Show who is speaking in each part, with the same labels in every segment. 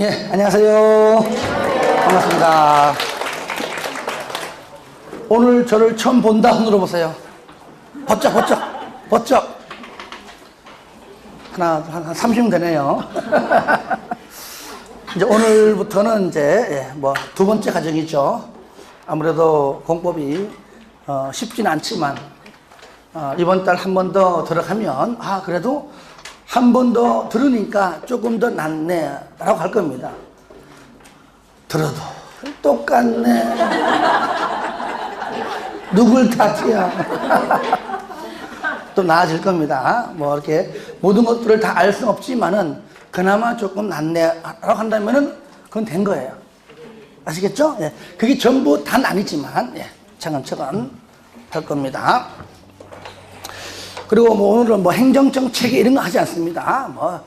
Speaker 1: 예, 안녕하세요. 반갑습니다. 오늘 저를 처음 본다 손으로 보세요. 버쩍, 버쩍, 버쩍. 한 30명 되네요. 이제 오늘부터는 이제 두 번째 과정이죠. 아무래도 공법이 쉽지는 않지만 이번 달 한 번 더 들어가면 그래도 한 번 더 들으니까 조금 더 낫네 라고 할 겁니다. 들어도 똑같네. 누굴 탓이야. 또 나아질 겁니다. 뭐 이렇게 모든 것들을 다 알 수는 없지만은 그나마 조금 낫네 라고 한다면은 그건 된 거예요. 아시겠죠? 예. 그게 전부 다는 아니지만 차근차근 할 겁니다. 그리고 오늘은 행정청 체계 이런 거 하지 않습니다.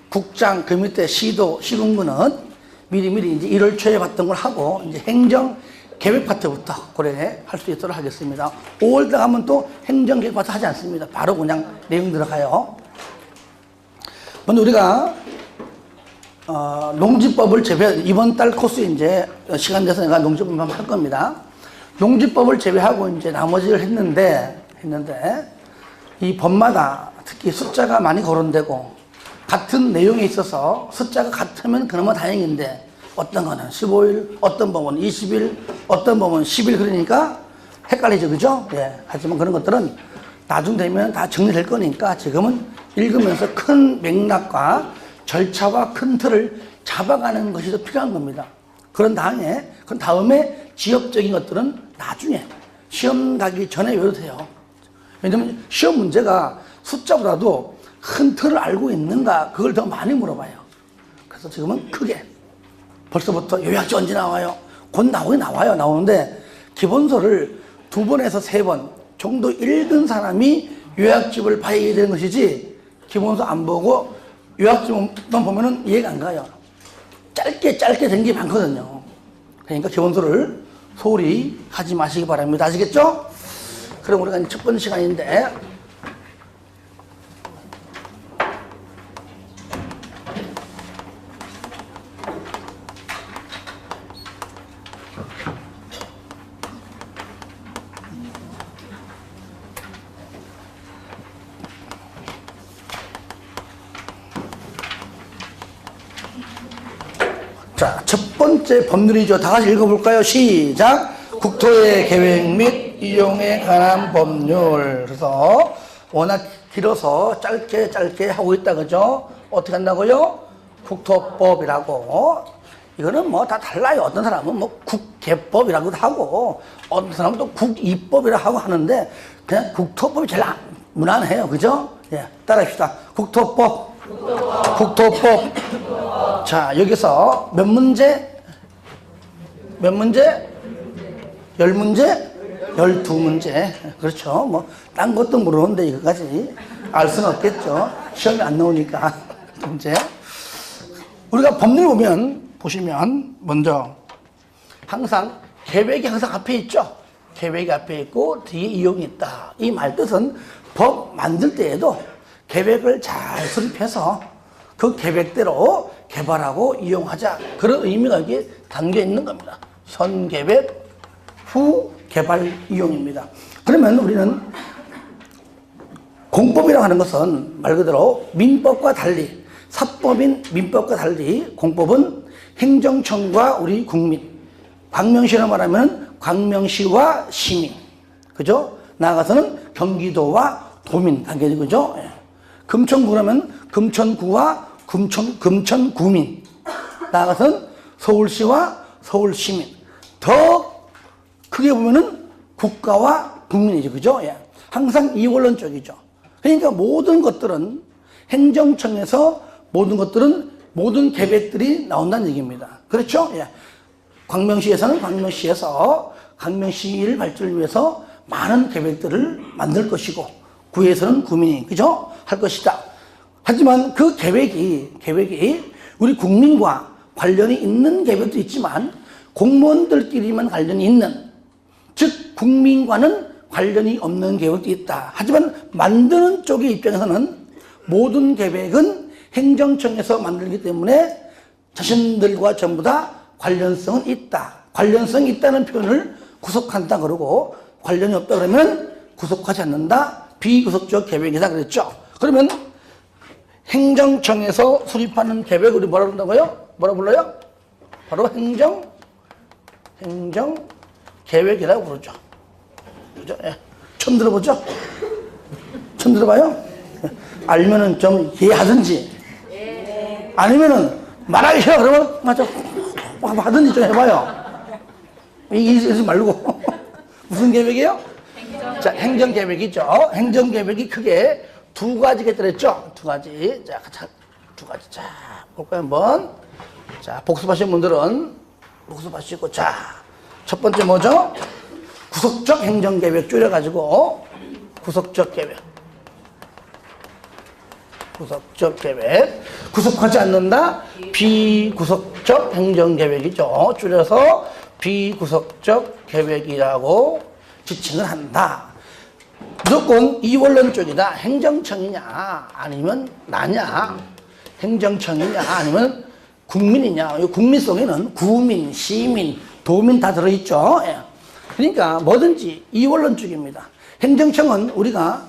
Speaker 1: 국장, 그 밑에 시도, 시군구는 미리미리 이제 1월 초에 봤던 걸 하고 이제 행정 계획 파트부터 고려할 수 있도록 하겠습니다. 5월 달 하면 또 행정 계획 파트 하지 않습니다. 바로 그냥 내용 들어가요. 먼저 우리가 농지법을 이번 달 코스 이제 시간 돼서 내가 농지법을 한번 할 겁니다. 농지법을 제외하고 이제 나머지를 했는데 이 법마다 특히 숫자가 많이 거론되고 같은 내용에 있어서 숫자가 같으면 그나마 다행인데 어떤 거는 15일, 어떤 법은 20일, 어떤 법은 10일 그러니까 헷갈리죠, 그죠? 하지만 그런 것들은 나중 되면 다 정리될 거니까 지금은 읽으면서 큰 맥락과 절차와 큰 틀을 잡아가는 것이 더 필요한 겁니다. 그런 다음에 지역적인 것들은 나중에 시험 가기 전에 외워도 돼요. 왜냐면 시험 문제가 숫자보다도 큰 틀을 알고 있는가 그걸 더 많이 물어봐요. 그래서 지금은 크게 벌써부터 요약지 언제 나와요? 곧 나오는데 기본서를 2번에서 3번 정도 읽은 사람이 요약집을 봐야 되는 것이지 기본서 안 보고 요약집만 보면은 이해가 안 가요. 짧게 된 게 많거든요. 그러니까 기본서를 소홀히 하지 마시기 바랍니다. 아시겠죠? 그럼 우리가 첫 번째 시간인데 자, 첫 번째 법률이죠. 다 같이 읽어볼까요? 시작! 국토의 계획 및 이용에 관한 법률. 그래서 워낙 길어서 짧게 하고 있다, 그죠? 어떻게 한다고요? 국토법이라고. 이거는 다 달라요. 어떤 사람은 국계법이라고도 하고, 어떤 사람은 또 국이법이라고 하고 하는데, 그냥 국토법이 제일 무난해요. 그죠? 따라합시다. 국토법. 자, 여기서 몇 문제? 10문제? 12문제. 그렇죠. 딴 것도 모르는데 이거까지 알 수는 없겠죠. 시험이 안 나오니까. 문제. 우리가 법률 보시면 먼저 항상 계획이 항상 앞에 있죠. 계획이 앞에 있고 뒤에 이용이 있다. 이 말 뜻은 법 만들 때에도 계획을 잘 수립해서 그 계획대로 개발하고 이용하자. 그런 의미가 여기 담겨 있는 겁니다. 선 계획, 후 개발 이용입니다. 그러면 우리는 공법이라고 하는 것은 말 그대로 민법과 달리, 사법인 민법과 달리 공법은 행정청과 우리 국민, 광명시로 말하면 광명시와 시민, 그죠? 나아가서는 경기도와 도민 단계죠, 그죠? 금천구라면 금천구와 금천구민, 나아가서는 서울시와 서울시민, 더 크게 보면은 국가와 국민이죠, 그죠? 항상 이 원론 쪽이죠. 그러니까 모든 것들은 행정청에서 모든 계획들이 나온다는 얘기입니다. 그렇죠? 광명시에서는 광명시에서 광명시를 발전을 위해서 많은 계획들을 만들 것이고, 구에서는 구민이, 그죠? 할 것이다. 하지만 그 계획이 우리 국민과 관련이 있는 계획도 있지만 공무원들끼리만 관련이 있는, 즉 국민과는 관련이 없는 계획도 있다. 하지만 만드는 쪽의 입장에서는 모든 계획은 행정청에서 만들기 때문에 자신들과 전부 다 관련성은 있다. 관련성이 있다는 표현을 구속한다 그러고 관련이 없다 그러면 구속하지 않는다. 비구속적 계획이다 그랬죠. 그러면 행정청에서 수립하는 계획을 우리 뭐라 부른다고요? 뭐라 불러요? 바로 행정계획이라고 부르죠. 그죠? 예. 처음 들어보죠? 처음 들어봐요? 알면은 좀 이해하든지 아니면은 말하기 싫어 그러면 맞아 하든지 좀 해봐요. 이러지 말고 무슨 계획이에요? 자, 행정계획이죠. 행정계획이 크게 두 가지가 들었죠. 두 가지. 자, 두 가지. 자, 볼까요 한번. 자, 복습하신 분들은 복습하시고, 자, 첫 번째 뭐죠? 구속적 행정계획 줄여가지고 구속적 계획. 구속적 계획. 구속하지 않는다. 비구속적 행정계획이죠. 줄여서 비구속적 계획이라고 지칭을 한다. 무조건 이원론 쪽이다. 행정청이냐 아니면 나냐, 행정청이냐 아니면 국민이냐. 이 국민 속에는 구민, 시민, 도민 다 들어있죠. 예. 그러니까 뭐든지 이원론 쪽입니다. 행정청은 우리가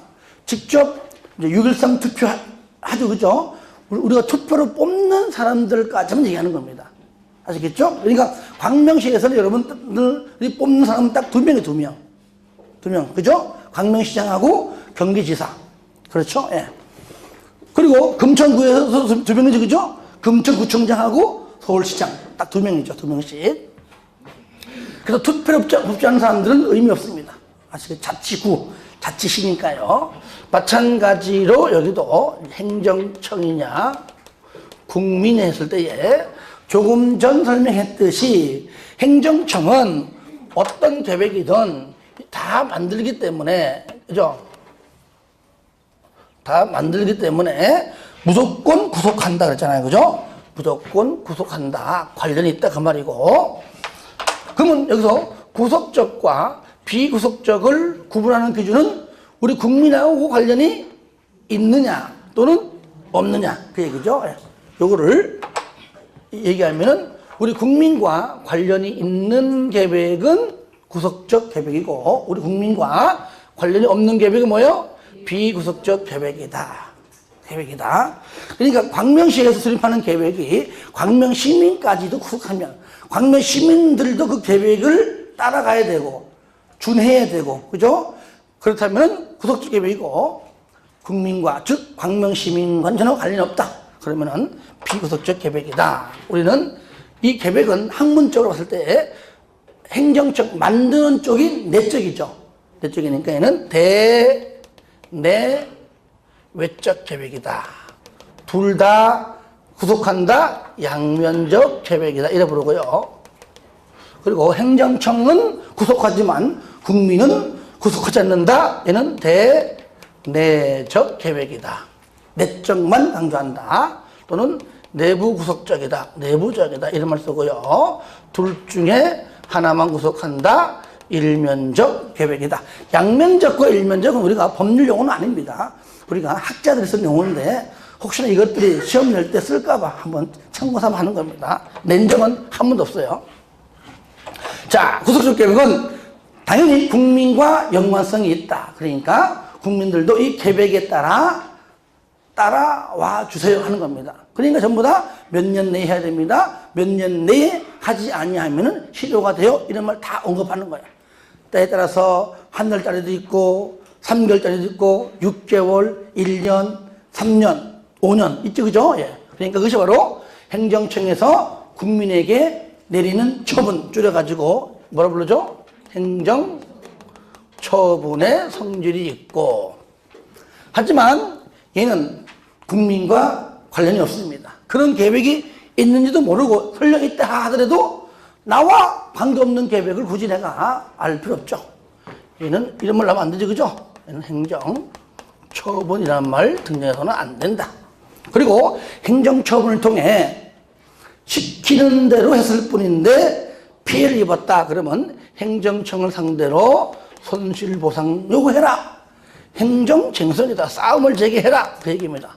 Speaker 1: 직접 6.13 투표하죠, 그죠? 우리가 투표로 뽑는 사람들까지만 얘기하는 겁니다. 아시겠죠? 그러니까 광명시에서는 여러분들이 뽑는 사람은 딱 두 명이 두 명, 그죠? 광명시장하고 경기지사. 그렇죠? 예. 그리고 금천구에서 두 명이죠, 그죠? 금천구청장하고 서울시장. 딱 두 명이죠, 두 명씩. 그래서 투표를 뽑지 않는 사람들은 의미 없습니다. 아시겠죠? 자치구, 자치시니까요. 마찬가지로 여기도 행정청이냐, 국민이 했을 때에 조금 전 설명했듯이 행정청은 어떤 계획이든 다 만들기 때문에, 그죠? 다 만들기 때문에 무조건 구속한다 그랬잖아요. 그죠? 무조건 구속한다. 관련이 있다 그 말이고. 그러면 여기서 구속적과 비구속적을 구분하는 기준은 우리 국민하고 관련이 있느냐 또는 없느냐 그 얘기죠. 요거를 얘기하면은 우리 국민과 관련이 있는 계획은 구속적 계획이고 우리 국민과 관련이 없는 계획은 뭐예요? 비구속적 계획이다. 그러니까 광명시에서 수립하는 계획이 광명시민까지도 구속하면 광명시민들도 그 계획을 따라가야 되고 준해야 되고, 그죠? 그렇다면 구속적 계획이고 국민과 즉 광명시민과는 전혀 관련이 없다. 그러면은 비구속적 계획이다. 우리는 이 계획은 학문적으로 봤을 때 행정적 만드는 쪽이 내적이죠. 내적이니까 얘는 내외적 계획이다. 둘 다 구속한다. 양면적 계획이다. 이래 부르고요. 그리고 행정청은 구속하지만 국민은 구속하지 않는다. 얘는 대내적 계획이다. 내적만 강조한다. 또는 내부 구속적이다. 내부적이다. 이런 말 쓰고요. 둘 중에 하나만 구속한다. 일면적 계획이다. 양면적과 일면적은 우리가 법률 용어는 아닙니다. 우리가 학자들이 쓰는 용어인데 혹시나 이것들이 시험 낼 때 쓸까봐 한번 참고 삼아 하는 겁니다. 낸 적은 한 번도 없어요. 자, 구속적 계획은 당연히 국민과 연관성이 있다. 그러니까 국민들도 이 계획에 따라와 주세요 하는 겁니다. 그러니까 전부 다 몇 년 내에 해야 됩니다. 몇 년 내에 하지 아니하면은 실효가 돼요. 이런 말 다 언급하는 거예요. 때에 따라서 한 달짜리도 있고 3개월짜리도 있고 6개월, 1년, 3년, 5년 있죠, 그죠? 예. 그러니까 그것이 바로 행정청에서 국민에게 내리는 처분 줄여가지고 뭐라 부르죠? 행정처분의 성질이 있고 하지만 얘는 국민과 관련이 없습니다. 그런 계획이 있는지도 모르고 설령 있다 하더라도 나와 관계없는 계획을 굳이 내가 알 필요 없죠. 얘는 이런 말 나면 안 되죠, 그죠? 얘는 행정처분이라는 말 등장해서는 안 된다. 그리고 행정처분을 통해 시키는 대로 했을 뿐인데 피해를 입었다 그러면 행정청을 상대로 손실보상 요구해라. 행정쟁선이다. 싸움을 제기해라. 그 얘기입니다.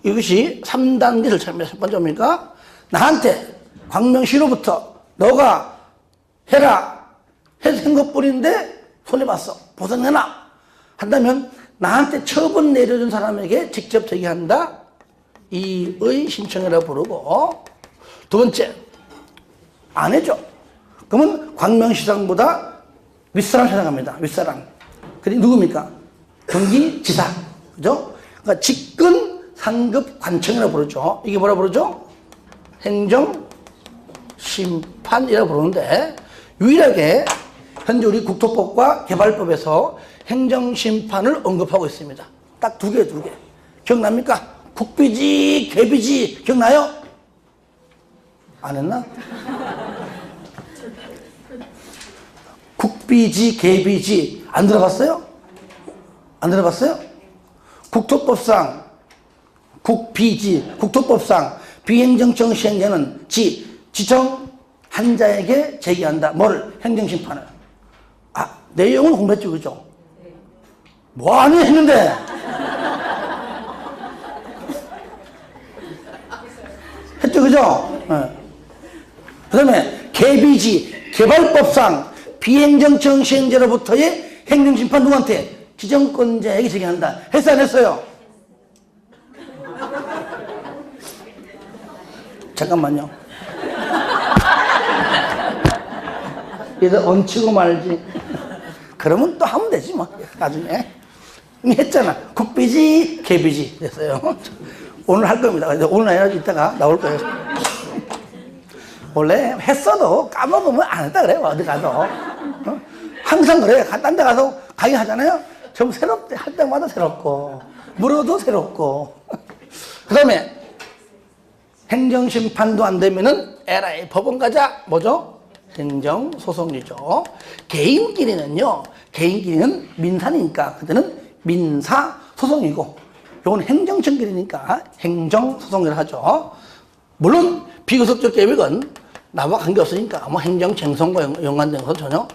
Speaker 1: 이것이 3단계 절차입니다. 첫 번째 뭡니까? 나한테 광명시로부터 너가 해라 해서 한 것뿐인데 손해봤어. 보상해라 한다면 나한테 처분 내려준 사람에게 직접 제기한다. 이의 신청이라고 부르고, 두 번째, 안 해줘. 그러면 광명시장보다 윗사람 찾아갑니다. 윗사람. 그게 누굽니까? 경기지사. 그죠? 그러니까 직근 상급 관청이라고 부르죠. 이게 뭐라 부르죠? 행정심판이라고 부르는데, 유일하게 현재 우리 국토법과 개발법에서 행정심판을 언급하고 있습니다. 딱 두 개. 기억납니까? 국비지, 개비지, 기억나요? 안 했나? 국비지, 개비지, 안 들어봤어요? 안 들어봤어요? 국토법상, 국비지, 국토법상 비행정청 시행자는 지청 한자에게 제기한다. 뭐를? 행정심판을. 아, 내용은 공부했죠, 그죠? 뭐 아니 했는데. 했죠, 그죠? 네. 그 다음에 개비지, 개발법상 비행정청 시행자로부터의 행정심판 누구한테? 지정권자에게 제기한다. 했어, 안 했어요? 잠깐만요. 얘들 얹히고 말지. 그러면 또 하면 되지 뭐 나중에. 이미 했잖아. 국비지, 개비지 됐어요. 오늘 할 겁니다. 오늘 아니라 이따가 나올 거예요. 원래 했어도 까먹으면 안 했다 그래요. 어디 가도. 어? 항상 그래. 딴 데 가서 강의하잖아요. 좀 새롭대. 할 때마다 새롭고 물어도 새롭고. 그 다음에 행정심판도 안 되면은 에라이 법원 가자. 뭐죠? 행정소송이죠. 개인끼리는 민사니까 그때는 민사소송이고, 요건 행정청끼리니까 행정소송이라 하죠. 물론 비구속적 계획은 나와 관계없으니까 뭐 행정쟁송과 연관된 것은 전혀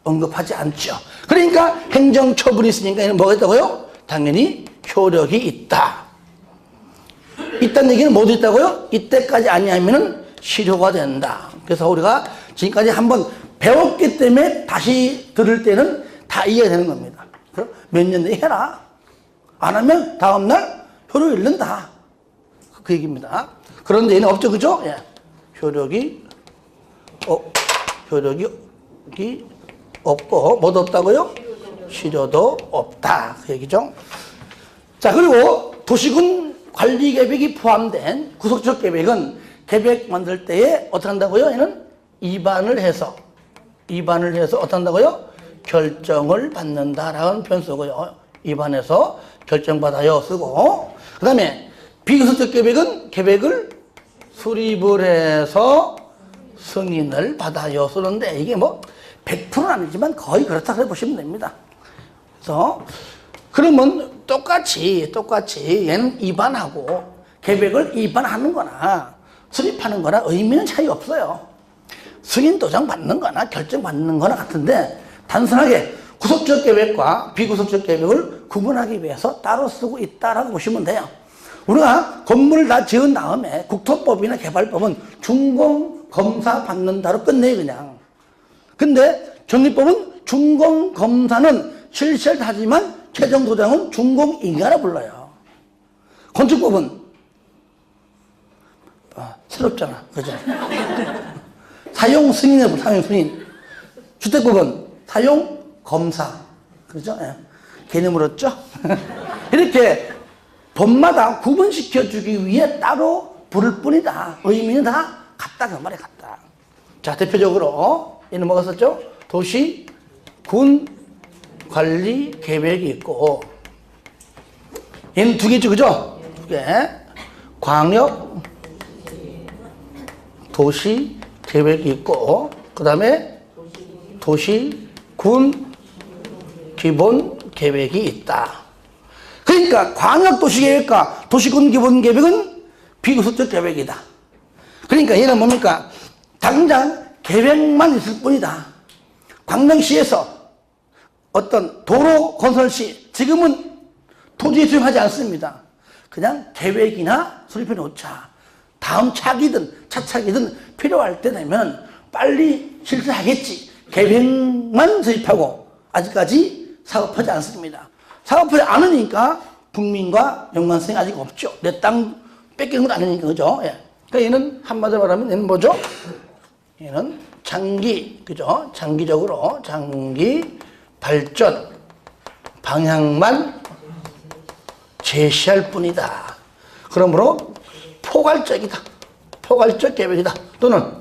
Speaker 1: 언급하지 않죠. 그러니까 행정처분이 있으니까 얘는 뭐가 있다고요? 당연히 효력이 있다. 있다는 얘기는 뭐도 있다고요? 이때까지 아니하면은 실효가 된다. 그래서 우리가 지금까지 한번 배웠기 때문에 다시 들을 때는 다 이해가 되는 겁니다. 몇 년 내에 해라. 안 하면 다음날 효력 잃는다. 그 얘기입니다. 그런데 얘는 없죠, 그죠? 예. 효력이 없고, 뭐도 없다고요? 실효도 없다. 그 얘기죠. 자, 그리고 도시군 관리 계획이 포함된 구속적 계획은 계획 만들 때에 어떻게 한다고요? 얘는 입안을 해서 어떻게 한다고요? 결정을 받는다라는 표현 쓰고요. 입안해서 결정받아요 쓰고, 그 다음에 비구속적 계획은 계획을 수립을 해서 승인을 받아요 쓰는데, 이게 뭐 100%는 아니지만 거의 그렇다 그래 보시면 됩니다. 그래서 그러면 똑같이 얘는 입안하고 계획을 입안하는 거나 수립하는 거나 의미는 차이 없어요. 승인 도장 받는 거나 결정 받는 거나 같은데, 단순하게 구속적 계획과 비구속적 계획을 구분하기 위해서 따로 쓰고 있다라고 보시면 돼요. 우리가 건물을 다 지은 다음에 국토법이나 개발법은 준공검사 받는다로 끝내요, 그냥. 근데 정리법은 준공검사는 실시하지만 최종 도장은 준공인가라 불러요. 건축법은 새롭잖아, 그죠? 사용 승인을 불러, 사용 승인. 주택법은 사용 검사, 그죠? 예. 괜히 물었죠? 이렇게 법마다 구분시켜주기 위해 따로 부를 뿐이다. 의미는 다 같다, 그 말이 같다. 자, 대표적으로 얘는 뭐가 썼죠? 도시, 군, 관리, 계획이 있고, 얘는 두 개죠, 그죠? 두 개. 광역, 도시, 계획이 있고, 그 다음에 도시, 군, 기본 계획이 있다. 그러니까 광역도시계획과 도시군 기본 계획은 비구속적 계획이다. 그러니까 얘는 뭡니까? 당장 계획만 있을 뿐이다. 광명시에서 어떤 도로 건설 시 지금은 토지 수용하지 않습니다. 그냥 계획이나 수립해 놓자. 다음 차기든 차차기든 필요할 때 되면 빨리 실시하겠지. 계획만 수립하고 아직까지 사업하지 않습니다. 사업하지 않으니까 국민과 연관성이 아직 없죠. 내 땅 뺏기는 건 아니니까, 그죠? 예. 그러니까 얘는 한마디로 말하면 얘는 뭐죠? 얘는 장기, 그죠? 장기적으로 장기 발전 방향만 제시할 뿐이다. 그러므로 포괄적이다. 포괄적 계획이다. 또는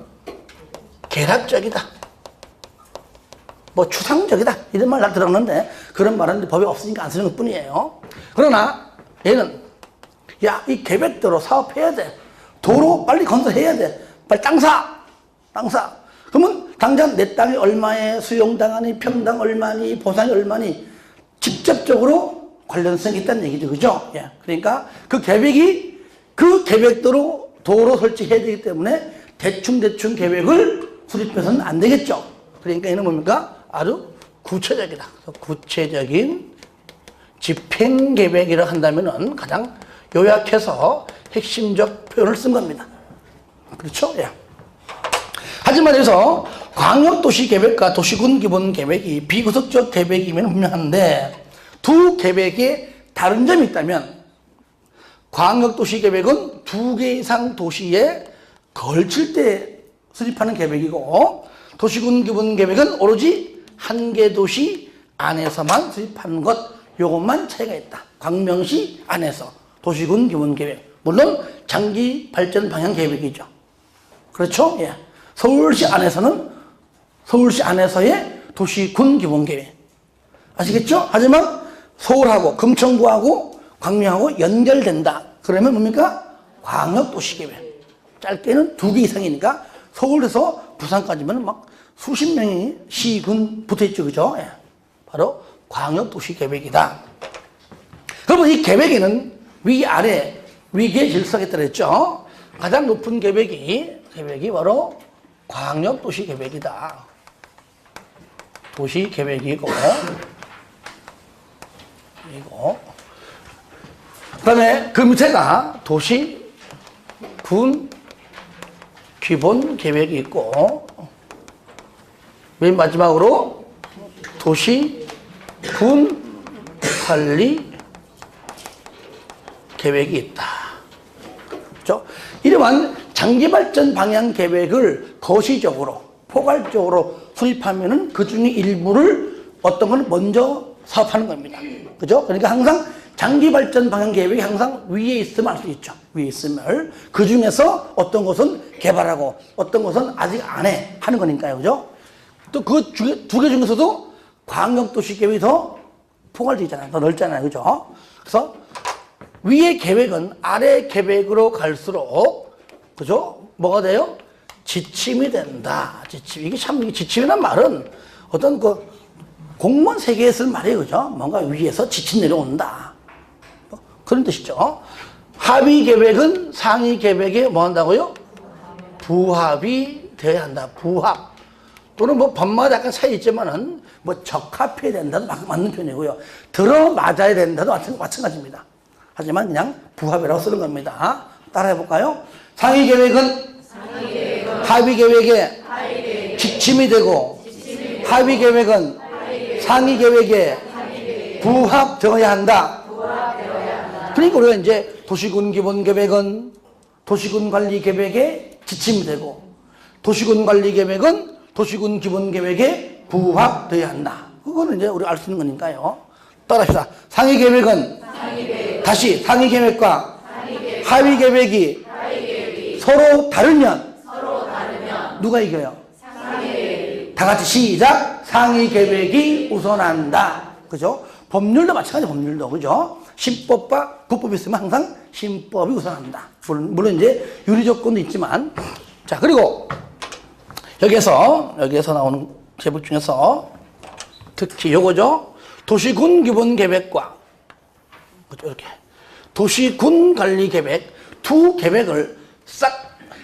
Speaker 1: 계략적이다. 뭐 추상적이다. 이런 말 다 들었는데 그런 말은 법에 없으니까 안 쓰는 것 뿐이에요. 그러나 얘는 야, 이 계획대로 사업해야 돼. 도로 빨리 건설해야 돼. 빨리 땅 사. 땅 사. 그러면 당장 내 땅이 얼마에 수용당하니 평당 얼마니 보상이 얼마니 직접적으로 관련성이 있다는 얘기죠. 그죠? 예. 그러니까 그 계획이 그 계획대로 도로 설치해야 되기 때문에 대충 계획을 수립해서는 안 되겠죠. 그러니까 얘는 뭡니까? 아주 구체적이다. 구체적인 집행계획이라 한다면은 가장 요약해서 핵심적 표현을 쓴 겁니다. 그렇죠? 예. 하지만 여기서 광역도시계획과 도시군기본계획이 비구속적 계획이면 분명한데 두 계획에 다른 점이 있다면 광역도시계획은 2개 이상 도시에 걸칠 때 수립하는 계획이고 도시군기본계획은 오로지 1개 도시 안에서만 수립하는 것, 요것만 차이가 있다. 광명시 안에서 도시군기본계획, 물론 장기 발전 방향 계획이죠. 그렇죠? 예. 서울시 안에서는 서울시 안에서의 도시군기본계획. 아시겠죠? 하지만 서울하고 금천구하고 광명하고 연결된다. 그러면 뭡니까? 광역도시계획. 짧게는 2개 이상이니까 서울에서 부산까지면 막 수십 명이 시군 붙어있죠. 그죠? 예. 바로 광역도시계획이다. 그러면 이 계획에는 위아래 위계 질서가 있다고 했죠. 가장 높은 계획이 바로 광역도시계획이다. 도시계획이고 그 다음에 그 밑에가 도시군 기본계획이 있고 맨 마지막으로 도시군 관리 계획이 있다. 그렇죠? 이러한 장기발전 방향 계획을 거시적으로 포괄적으로 수립하면은 그 중에 일부를 어떤 건 먼저 사업하는 겁니다. 그죠? 그러니까 항상 장기발전 방향 계획이 항상 위에 있으면 알 수 있죠. 위에 있으면 그 중에서 어떤 것은 개발하고 어떤 것은 아직 안 해 하는 거니까요. 그죠? 또 그 두 개 중에서도 광역도시 계획이 더 포괄되잖아요. 더 넓잖아요. 그죠? 그래서 위의 계획은 아래 계획으로 갈수록, 그죠? 뭐가 돼요? 지침이 된다. 지침. 이게 지침이란 말은 어떤 공무원 세계에 쓸 말이에요. 그죠? 뭔가 위에서 지침 내려온다. 그런 뜻이죠. 합의 계획은 상위 계획에 뭐 한다고요? 부합이 되어야 한다. 부합. 또는 뭐 법마다 약간 차이 있지만은 뭐 적합해야 된다도 맞는 편이고요. 들어맞아야 된다도 마찬가지입니다. 하지만 그냥 부합이라고 쓰는 겁니다. 따라해 볼까요? 상위 계획은 합의 계획에 지침이 되고 합의 계획은 상위 계획에 부합되어야 한다. 그러니까 우리가 이제 도시군 기본 계획은 도시군 관리 계획에 지침이 되고 도시군 관리 계획은 도시군 기본 계획에 부합되어야 한다. 그거는 이제 우리가 알 수 있는 거니까요. 따라합시다. 상위 계획은 다시 상위 계획과 하위 계획이 서로 다르면 누가 이겨요? 다 같이 시작. 상위 계획이 우선한다. 그죠? 법률도 마찬가지. 법률도 그죠? 신법과 국법이 있으면 항상 신법이 우선한다. 물론 이제 유리 조건도 있지만, 자, 그리고 여기에서 나오는 제목 중에서 특히 요거죠. 도시군 기본 계획과 이렇게 도시군 관리 계획 두 계획을 싹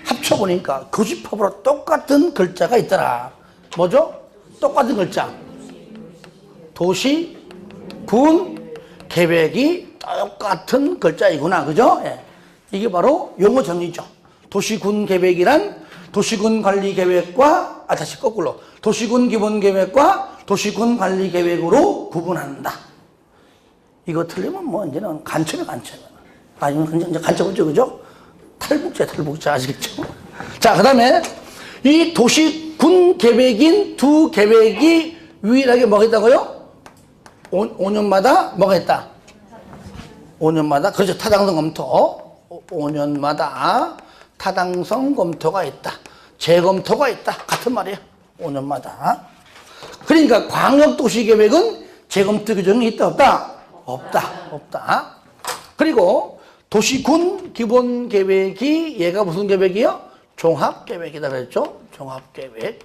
Speaker 1: 합쳐보니까 교집합으로 똑같은 글자가 있더라. 뭐죠? 똑같은 글자. 도시군 계획이 똑같은 글자이구나. 그죠? 예. 이게 바로 용어 정의죠. 도시군 계획이란 도시군 관리 계획과, 다시 거꾸로. 도시군 기본 계획과 도시군 관리 계획으로 구분한다. 이거 틀리면 뭐, 이제는 간첩이야, 간첩. 아니면 이제 간첩이죠, 그죠? 탈북자, 아시겠죠? 자, 그 다음에 이 도시군 계획인 두 계획이 유일하게 뭐가 있다고요? 5년마다 뭐가 있다? 5년마다, 그렇죠. 타당성 검토. 5년마다 타당성 검토가 있다. 재검토가 있다. 같은 말이에요. 5년마다. 그러니까 광역도시계획은 재검토 규정이 있다, 없다? 없다. 그리고 도시군 기본계획이 얘가 무슨 계획이요? 종합계획이다 그랬죠? 종합계획.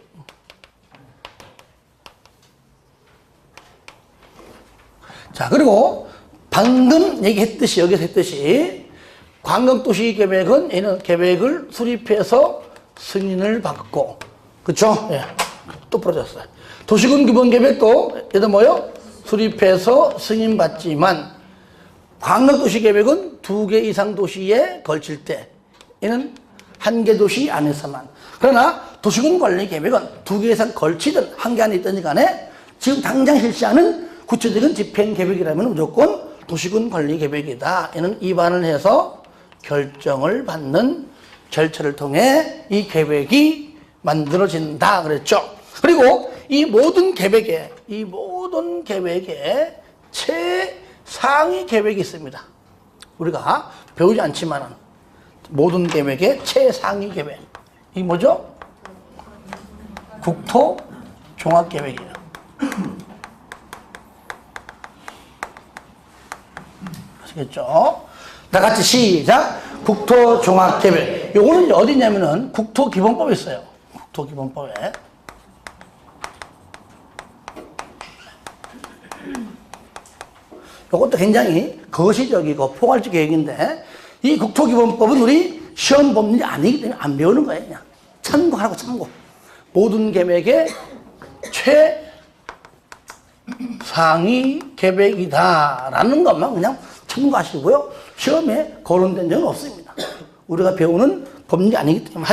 Speaker 1: 자, 그리고 방금 얘기했듯이, 여기서 했듯이, 광역도시계획은 얘는 계획을 수립해서 승인을 받고, 그쵸? 예. 또 부러졌어요. 도시군 기본계획도 얘도 뭐요? 수립해서 승인받지만, 광역도시계획은 2개 이상 도시에 걸칠 때, 얘는 1개 도시 안에서만. 그러나 도시군 관리계획은 2개 이상 걸치든 1개 안에 있든지 간에 지금 당장 실시하는 구체적인 집행계획이라면 무조건 도시군 관리계획이다. 얘는 입안을 해서 결정을 받는 절차를 통해 이 계획이 만들어진다 그랬죠. 그리고 이 모든 계획에 최상위 계획이 있습니다. 우리가 배우지 않지만은 모든 계획의 최상위 계획. 이 뭐죠? 국토 종합계획이에요. 아시겠죠? 다 같이 시작. 국토 종합계획. 요거는 어디냐면은 국토기본법에 있어요. 국토기본법에. 요것도 굉장히 거시적이고 포괄적 계획인데, 이 국토기본법은 우리 시험 법률이 아니기 때문에 안 배우는 거예요. 그냥 참고하라고, 참고. 모든 계획의 최상위 계획이다라는 것만 그냥 참고하시고요. 시험에 거론된 적은 없습니다. 우리가 배우는 법률이 아니기 때문에.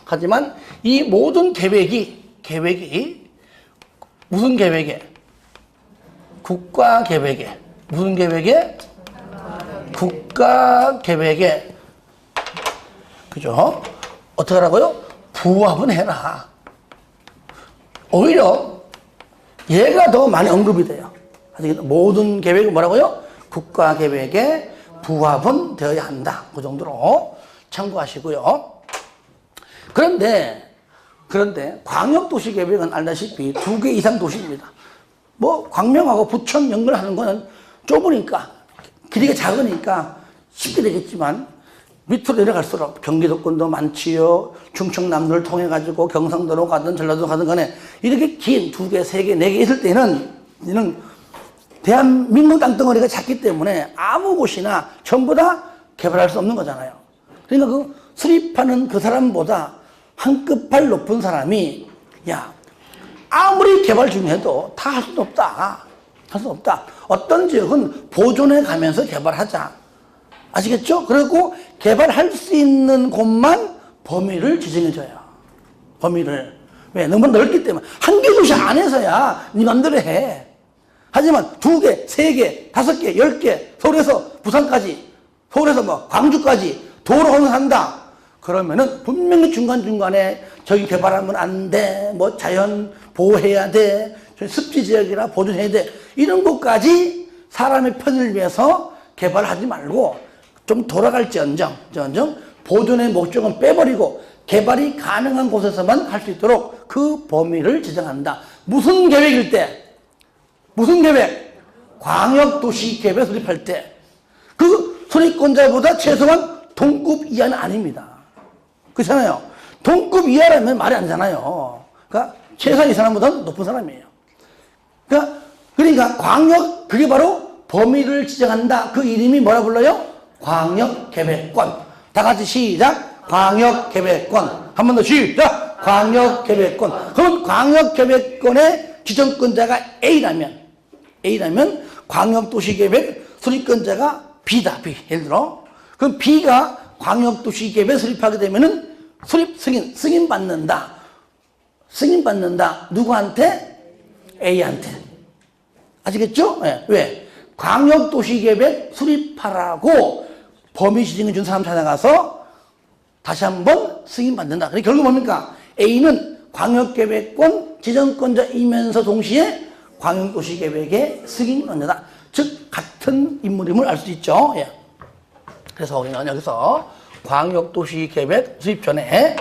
Speaker 1: 하지만 이 모든 계획이 무슨 계획에? 국가 계획에. 무슨 계획에? 국가 계획에. 그죠? 어떻게 하라고요? 부합은 해라. 오히려 얘가 더 많이 언급이 돼요. 모든 계획은 뭐라고요? 국가 계획에 부합은 되어야 한다. 그 정도로 참고하시고요. 그런데 광역도시 계획은 알다시피 2개 이상 도시입니다. 뭐 광명하고 부천 연결하는 거는 좁으니까, 길이가 작으니까 쉽게 되겠지만 밑으로 내려갈수록 경기도권도 많지요. 충청남도를 통해 가지고 경상도로 가든 전라도로 가든 간에 이렇게 긴 2개, 3개, 4개 있을 때는 대한민국 땅덩어리가 작기 때문에 아무 곳이나 전부 다 개발할 수 없는 거잖아요. 그러니까 그 수립하는 그 사람보다 한 끗발 높은 사람이, 야, 아무리 개발 중해도 다 할 수는 없다. 할 수 없다. 어떤 지역은 보존해 가면서 개발하자. 아시겠죠? 그리고 개발할 수 있는 곳만 범위를 지정해줘요. 범위를. 왜? 너무 넓기 때문에. 한 개 도시 안에서야 네 맘대로 해. 하지만 2개, 3개, 5개, 10개, 서울에서 부산까지, 서울에서 뭐 광주까지 도로 건설한다. 그러면은 분명히 중간중간에 저기 개발하면 안 돼. 뭐 자연 보호해야 돼. 습지 지역이라 보존해야 돼. 이런 곳까지 사람의 편을 위해서 개발하지 말고 좀 돌아갈지언정 보존의 목적은 빼버리고 개발이 가능한 곳에서만 할 수 있도록 그 범위를 지정한다. 무슨 계획일 때? 무슨 계획? 광역도시계획 수립할 때 그 수립권자보다 최소한 동급 이하는 아닙니다. 그렇잖아요. 동급 이하라면 말이 안 되잖아요. 그러니까 최소한 이 사람보다는 높은 사람이에요. 그러니까 광역, 그게 바로 범위를 지정한다. 그 이름이 뭐라 불러요? 광역계획권. 다 같이 시작. 광역계획권. 한 번 더 시작. 광역계획권. 그럼 광역계획권의 지정권자가 A라면 광역도시계획 수립권자가 B다. B. 예를 들어. 그럼 B가 광역도시계획 수립하게 되면은 승인 받는다. 누구한테? A한테. 아시겠죠? 네. 왜? 광역도시계획 수립하라고 범위지정해 준 사람 찾아가서 다시 한번 승인받는다. 그러니까 결국 뭡니까? A는 광역계획권 지정권자이면서 동시에 광역도시계획의 승인권자다. 즉 같은 인물임을 알 수 있죠. 예. 그래서 우리는 여기서 광역도시계획 수립 전에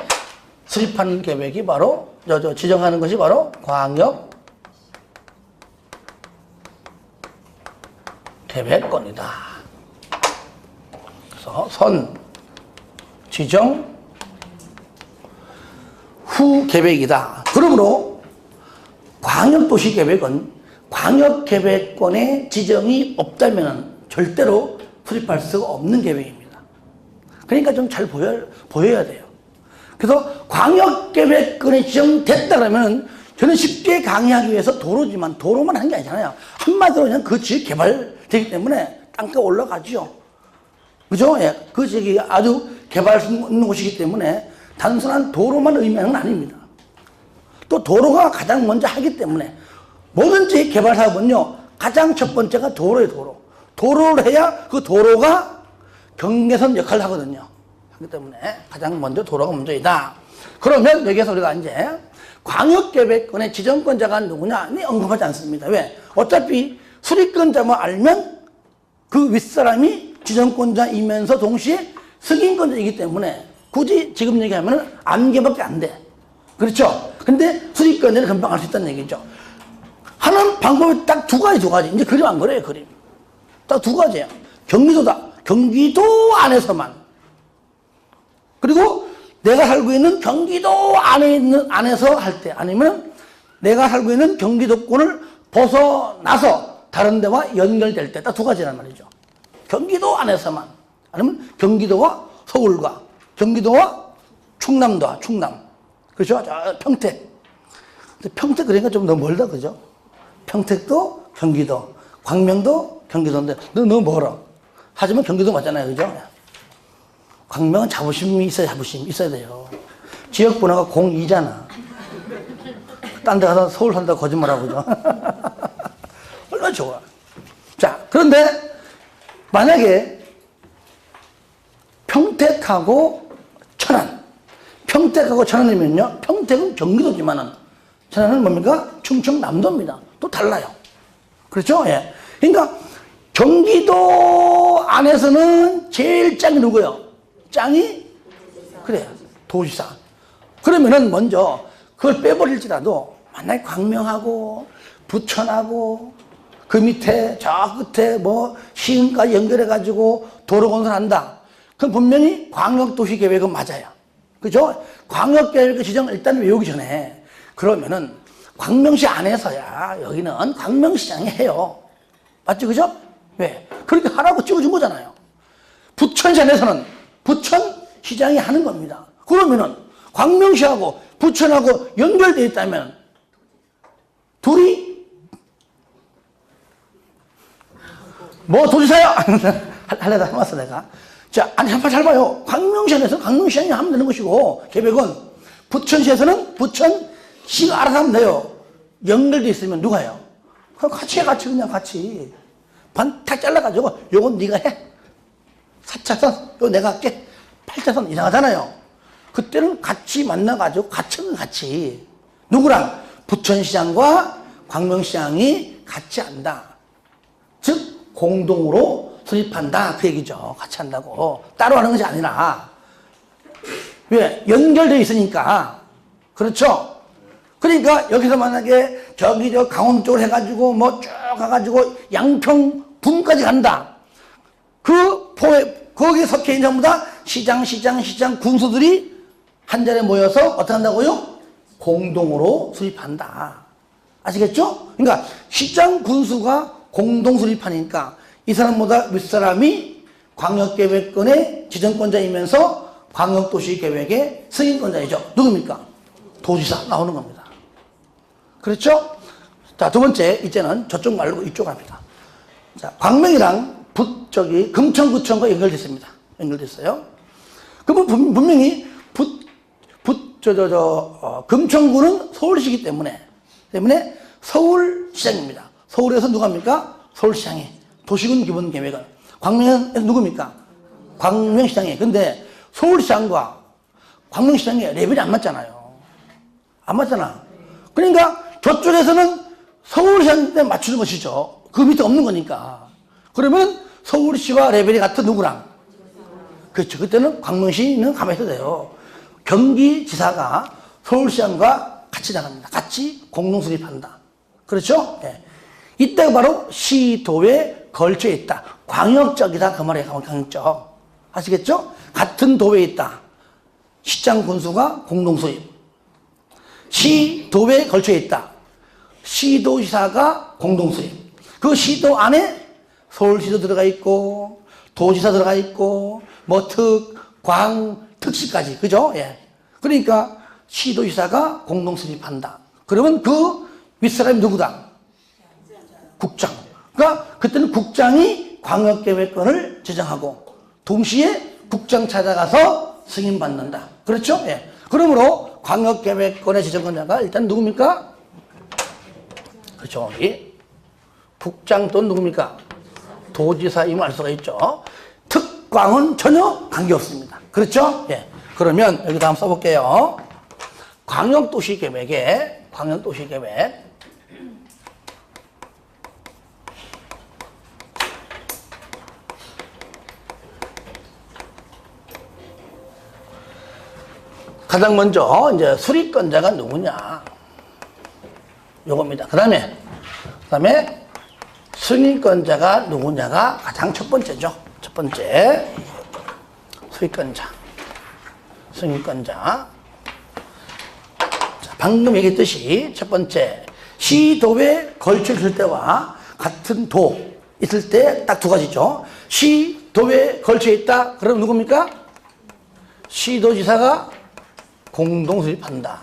Speaker 1: 수립하는 계획이 바로 지정하는 것이 바로 광역계획권이다. 그래서 선 지정 후 계획이다. 그러므로 광역도시계획은 광역계획권의 지정이 없다면 절대로 수립할 수가 없는 계획입니다. 그러니까 좀 잘 보여야 돼요. 그래서 광역계획권이 지정됐다 그러면 저는 쉽게 강의하기 위해서 도로만 하는 게 아니잖아요. 한마디로 그냥 그 지역 개발되기 때문에 땅가 올라가죠. 그죠? 예. 그 지역이 아주 개발 있는 곳이기 때문에 단순한 도로만 의미하는 건 아닙니다. 또 도로가 가장 먼저 하기 때문에 뭐든지 개발 사업은요, 가장 첫 번째가 도로예요, 도로를 해야 그 도로가 경계선 역할을 하거든요. 하기 때문에 가장 먼저 도로가 먼저이다. 그러면 여기에서 우리가 이제 광역계획권의 지정권자가 누구냐 언급하지 않습니다. 왜? 어차피 수립권자만 알면 그 윗사람이 지정권자이면서 동시에 승인권자이기 때문에 굳이 지금 얘기하면 암기밖에 안 돼. 그렇죠? 근데 수립권자는 금방 알 수 있다는 얘기죠. 하는 방법이 딱 두 가지. 이제 그림 안 그래요, 그림. 딱 두 가지예요. 경기도다. 경기도 안에서만. 그리고 내가 살고 있는 경기도 안에서 할 때, 아니면 내가 살고 있는 경기도권을 벗어나서 다른 데와 연결될 때, 딱 두 가지란 말이죠. 경기도 안에서만. 아니면 경기도와 서울과, 경기도와 충남도와 충남. 그렇죠? 평택. 평택 그러니까 좀 너무 멀다, 그죠? 평택도 경기도, 광명도 경기도인데 너무 멀어. 하지만 경기도 맞잖아요, 그죠? 광명은 자부심이 있어야 돼요. 지역 번호가 02잖아. 딴 데 가서 서울 산다고 거짓말하고, 그죠? 얼마나 좋아. 자, 그런데 만약에 평택하고 천안이면요, 평택은 경기도지만은 천안은 뭡니까? 충청남도입니다. 또 달라요. 그렇죠? 예. 그러니까 경기도 안에서는 제일 짱이 누구예요? 짱이? 그래, 도지사. 그러면은 먼저 그걸 빼버릴지라도 만약에 광명하고 부천하고 그 밑에 저 끝에 뭐 시흥까지 연결해가지고 도로 건설한다. 그럼 분명히 광역도시계획은 맞아요. 그죠? 광역계획 지정을 일단 외우기 전에 그러면은 광명시 안에서야 여기는 광명시장이 해요. 맞죠? 그죠? 왜? 그렇게 하라고 찍어준 거잖아요. 부천시 안에서는 부천시장이 하는 겁니다. 그러면은 광명시하고 부천하고 연결되어 있다면 둘이 뭐 도지사야? 하려다 해봤어 내가. 자, 아니 한번 잘 봐요. 광명시 안에서 광명시장이 하면 되는 것이고 계획은 부천시에서는 부천시가 알아서 하면 돼요. 연결되어 있으면 누가 해요? 그럼 같이 해, 같이. 반 탁 잘라가지고 요건 네가 해. 4차선 요 내가 할게. 8차선 이상하잖아요. 그때는 같이 만나가지고 같이 누구랑? 부천시장과 광명시장이 같이 한다. 즉 공동으로 수립한다 그 얘기죠. 같이 한다고. 따로 하는 것이 아니라. 왜? 연결되어 있으니까. 그렇죠? 그러니까 여기서 만약에 저기 저 강원 쪽으로 해가지고 뭐 쭉 가가지고 양평 분까지 간다. 그 포에 거기에 섞여 있는 전부 다 시장 군수들이 한 자리에 모여서 어떻게 한다고요? 공동으로 수립한다. 아시겠죠? 그러니까 시장 군수가 공동 수립하니까 이 사람보다 윗사람이 광역계획권의 지정권자이면서 광역도시계획의 승인권자이죠. 누굽니까? 도지사 나오는 겁니다. 그렇죠? 자, 두 번째, 이제는 저쪽 말고 이쪽 합니다. 자, 광명이랑 금천구청과 연결됐습니다. 연결됐어요. 그러면 분명히 금천구는 서울시이기 때문에 서울시장입니다. 서울에서 누가 합니까? 서울시장이. 도시군 기본 계획은. 광명에서 누굽니까? 광명시장이. 근데 서울시장과 광명시장의 레벨이 안 맞잖아요. 안 맞잖아. 그러니까 저쪽에서는 서울시장 때 맞추는 것이죠. 그 밑에 없는 거니까. 그러면 서울시와 레벨이 같은 누구랑? 그렇죠. 그때는 광명시는 가만히 있어도 돼요. 경기지사가 서울시장과 같이 나갑니다. 같이 공동 수립한다. 그렇죠? 네. 이때가 바로 시도에 걸쳐 있다. 광역적이다. 그 말이에요. 광역적. 아시겠죠? 같은 도에 있다. 시장 군수가 공동 수립. 시도에 걸쳐 있다. 시도지사가 공동 수립. 그 시도 안에 서울시도 들어가 있고, 도지사 들어가 있고, 뭐 특시까지. 그죠? 예. 그러니까 시도지사가 공동 수립한다. 그러면 그 윗사람이 누구다? 국장. 그러니까 그때는 국장이 광역계획권을 제정하고 동시에 국장 찾아가서 승인받는다. 그렇죠? 예. 그러므로 광역계획권의 제정권자가 일단 누굽니까? 그렇죠. 이 국장 또는 누굽니까? 도지사임을 알 수가 있죠. 특광은 전혀 관계없습니다. 그렇죠? 예. 그러면 여기다 한번 써볼게요. 광역도시계획에 가장 먼저 이제 수립권자가 누구냐 요겁니다. 그 다음에 승인권자가 누구냐가 가장 첫 번째죠. 첫 번째 수립권자, 승인권자. 자, 방금 얘기했듯이 첫 번째 시도에 걸쳐 있을 때와 같은 도 있을 때 딱 두 가지죠. 시도에 걸쳐 있다. 그럼 누굽니까? 시도지사가 공동 수립한다.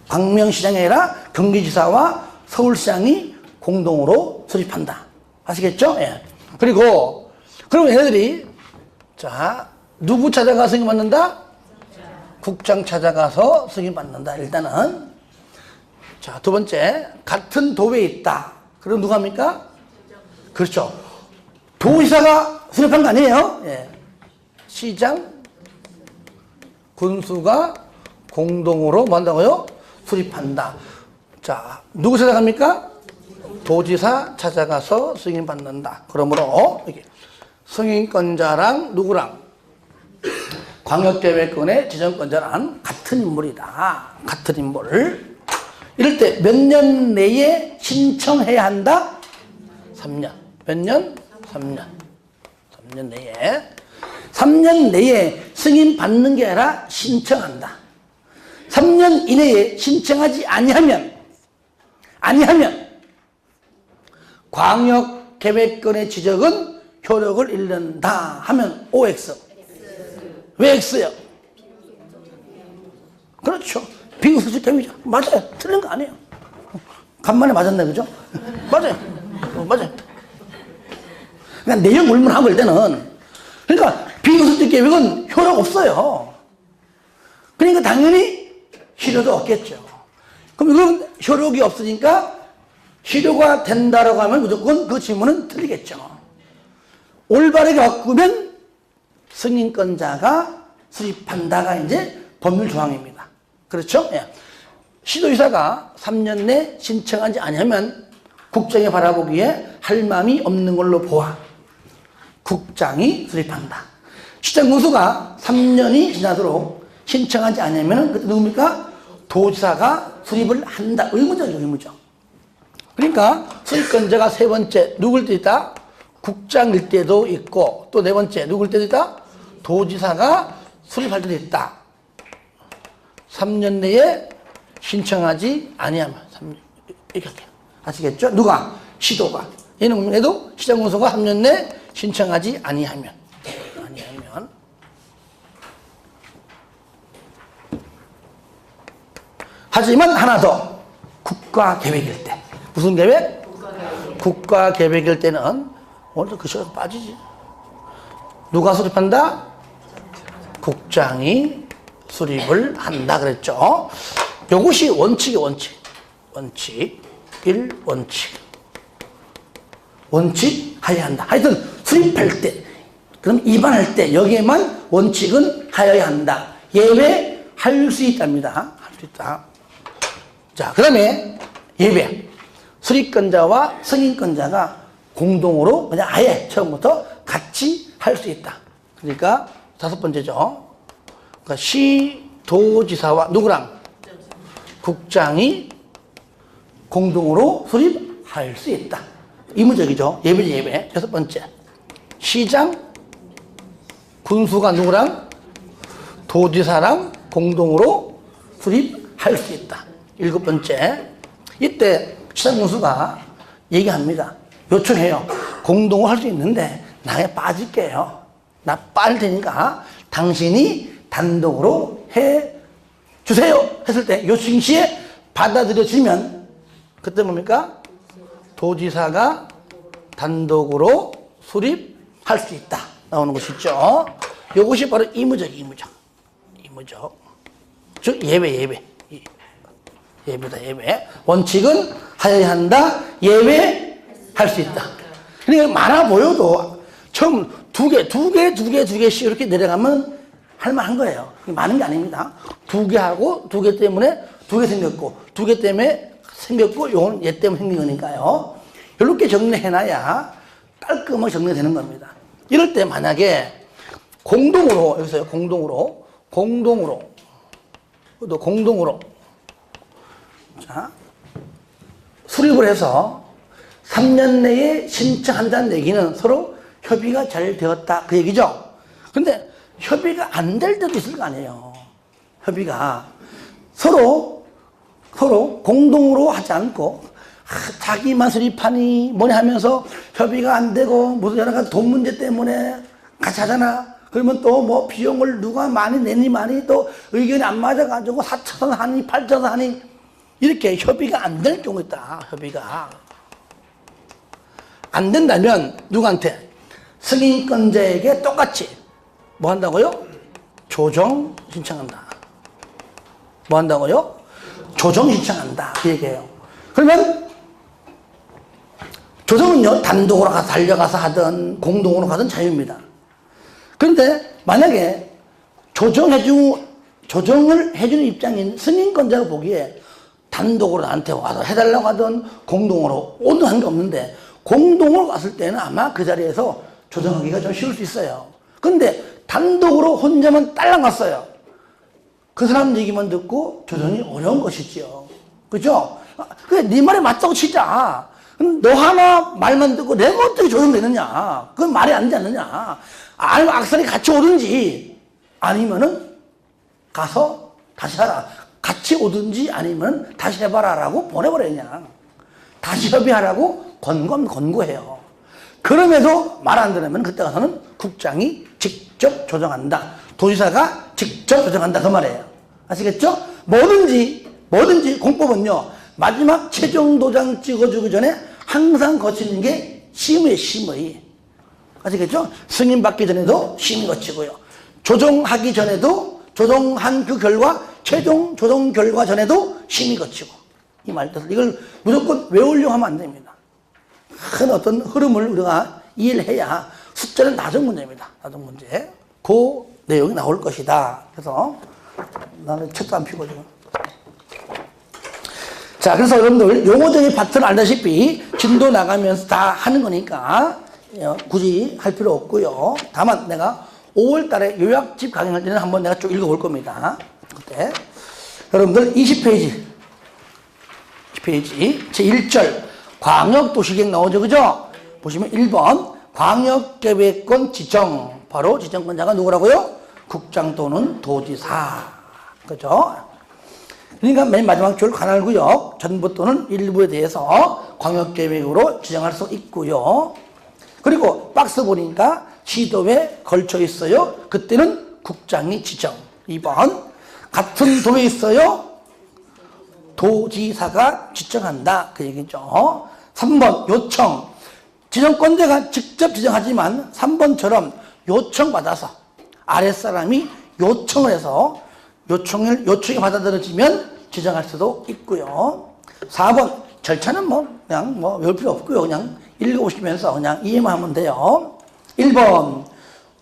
Speaker 1: 광명시장이 아니라 경기지사와 서울시장이 공동으로 수립한다. 아시겠죠? 예. 그리고 그럼 얘네들이 자 누구 찾아가 승인받는다? 국장 찾아가서 승인받는다. 일단은 자 두 번째 같은 도에 있다. 그럼 누가 합니까? 그렇죠. 도지사가 수립한 거 아니에요? 예. 시장, 군수가 공동으로 뭐 한다고요? 수립한다. 자, 누구 찾아갑니까? 도지사 찾아가서 승인받는다. 그러므로 승인권자랑 누구랑? 광역계획권의 지정권자랑 같은 인물이다. 같은 인물. 이럴 때 몇 년 내에 신청해야 한다? 3년. 몇 년? 3년. 3년 내에. 3년 내에 승인받는 게 아니라 신청한다. 3년 이내에 신청하지 아니하면 광역계획권의 지적은 효력을 잃는다 하면 OX. 왜 X요? 그렇죠. 비우수적 때문이죠. 맞아요. 틀린 거 아니에요. 간만에 맞았네, 그죠? 맞아요. 맞아요. 그러니까 내용 불문하고 일 때는 그러니까 비우수적 계획은 효력 없어요. 그러니까 당연히 실효도 없겠죠. 그럼 이건 효력이 없으니까 실효가 된다라고 하면 무조건 그 질문은 틀리겠죠. 올바르게 바꾸면 승인권자가 수립한다가 이제 법률 조항입니다. 그렇죠? 예. 시도지사가 3년 내 신청하지 아니하면 국장이 바라보기에 할 마음이 없는 걸로 보아 국장이 수립한다. 시장 군수가 3년이 지나도록 신청하지 않으면 그때 누굽니까? 도지사가 수립을 한다. 의무적이죠, 의무적. 그러니까 수립권자가 세 번째 누굴 때 있다? 국장일 때도 있고 또 네 번째 누굴 때도 있다? 도지사가 수립할 때도 있다. 3년 내에 신청하지 아니하면 3년 이렇게 할게요. 아시겠죠? 누가? 시도가. 얘도 시장 군수가 3년 내에 신청하지 아니하면 하지만 하나 더 국가계획일 때 무슨 계획? 국가계획일 때는 오늘도 그 시간 빠지지. 누가 수립한다? 국장이 수립을 한다 그랬죠. 이것이 원칙이 원칙. 원칙 1, 원칙 하여야 한다. 하여튼 수립할 때, 그럼 입안할 때 여기에만 원칙은 하여야 한다. 예외할 수 있답니다. 할 수 있다. 자, 그 다음에 예외. 수립권자와 승인권자가 공동으로 그냥 아예 처음부터 같이 할 수 있다. 그러니까 5번째죠. 그러니까 시도지사와 누구랑? 국장이 공동으로 수립할 수 있다. 의무적이죠. 예외 예외. 6번째. 시장, 군수가 누구랑? 도지사랑 공동으로 수립할 수 있다. 7번째. 이때 시장 군수가 얘기합니다. 요청해요. 공동으로 할 수 있는데 나에 빠질게요. 나 빠질 테니까 당신이 단독으로 해 주세요. 했을 때 요청 시에 받아들여지면 그때 뭡니까? 도지사가 단독으로 수립할 수 있다. 나오는 것이죠. 이것이 바로 의무적. 즉 예외. 예외다, 예외. 원칙은 하여야 한다. 예외할 수 있다. 그러니까 많아 보여도 처음 두 개씩 이렇게 내려가면 할만한 거예요. 많은 게 아닙니다. 2개 하고 2개 때문에 2개 생겼고 2개 때문에 생겼고 요건 얘 때문에 생긴 거니까요. 이렇게 정리해놔야 깔끔하게 정리되는 겁니다. 이럴 때 만약에 공동으로 여기서요. 공동으로 자, 수립을 해서 3년 내에 신청한다는 얘기는 서로 협의가 잘 되었다 그 얘기죠. 근데 협의가 안 될 때도 있을 거 아니에요. 협의가 서로 공동으로 하지 않고 자기만 수립하니 뭐냐 하면서 협의가 안 되고 무슨 여러 가지 돈 문제 때문에 같이 하잖아. 그러면 또 뭐 비용을 누가 많이 내니 많이 또 의견이 안 맞아가지고 4,000원 하니 8,000원 하니 이렇게 협의가 안 될 경우 있다. 협의가 안 된다면 누구한테? 승인권자에게 똑같이 뭐 한다고요? 조정 신청한다. 뭐 한다고요? 조정 신청한다. 그 얘기예요. 그러면 조정은요, 단독으로 가서 달려가서 하든 공동으로 가든 자유입니다. 그런데 만약에 조정을 해주는 입장인 승인권자가 보기에 단독으로 나한테 와서 해달라고 하든 공동으로 오든 한 게 없는데 공동으로 갔을 때는 아마 그 자리에서 조정하기가 좀 쉬울 수 있어요. 근데 단독으로 혼자만 딸랑 갔어요. 그 사람 얘기만 듣고 조정이 어려운 것이지요. 그죠? 그래, 네 말에 맞다고 치자. 너 하나 말만 듣고 내가 어떻게 조정되느냐. 그건 말이 안 되지 않느냐. 아니면 악산이 같이 오든지 아니면은 가서 다시 하라. 같이 오든지 아니면 다시 해봐라 라고 보내버려 그냥. 다시 협의하라고 권고해요. 그럼에도 말 안 들으면 그때 가서는 국장이 직접 조정한다. 도지사가 직접 조정한다. 그 말이에요. 아시겠죠? 뭐든지 공법은요. 마지막 최종 도장 찍어주기 전에 항상 거치는 게 심의예요. 심의. 아시겠죠? 승인받기 전에도 심의 거치고요. 조정하기 전에도 조정한 그 결과 최종 조정 결과 전에도 심의 거치고 이 말 뜻을 이걸 무조건 외우려고 하면 안 됩니다. 큰 어떤 흐름을 우리가 이해를 해야 숫자는 나중 문제입니다. 나중 문제. 그 내용이 나올 것이다. 그래서 나는 책도 안 피고 지금. 자, 그래서 여러분들 용어적인 파트는 알다시피 진도 나가면서 다 하는 거니까 굳이 할 필요 없고요. 다만 내가 5월 달에 요약집 강의할 때는 한번 내가 쭉 읽어볼 겁니다. 그때 여러분들 20페이지 제1절 광역도시계획 나오죠. 그죠? 보시면 1번 광역계획권 지정. 바로 지정권자가 누구라고요? 국장 또는 도지사. 그죠? 그러니까 맨 마지막 줄 관할구역 전부 또는 일부에 대해서 광역계획으로 지정할 수 있고요. 그리고 박스 보니까 시도에 걸쳐 있어요. 그때는 국장이 지정. 2번 같은 도에 있어요. 도지사가 지정한다. 그 얘기죠. 3번 요청. 지정권자가 직접 지정하지만 3번처럼 요청받아서 아랫사람이 요청을 해서 요청이 받아들여지면 지정할 수도 있고요. 4번 절차는 그냥 외울 필요 없고요. 그냥 읽어보시면서 그냥 이해만 하면 돼요. 1번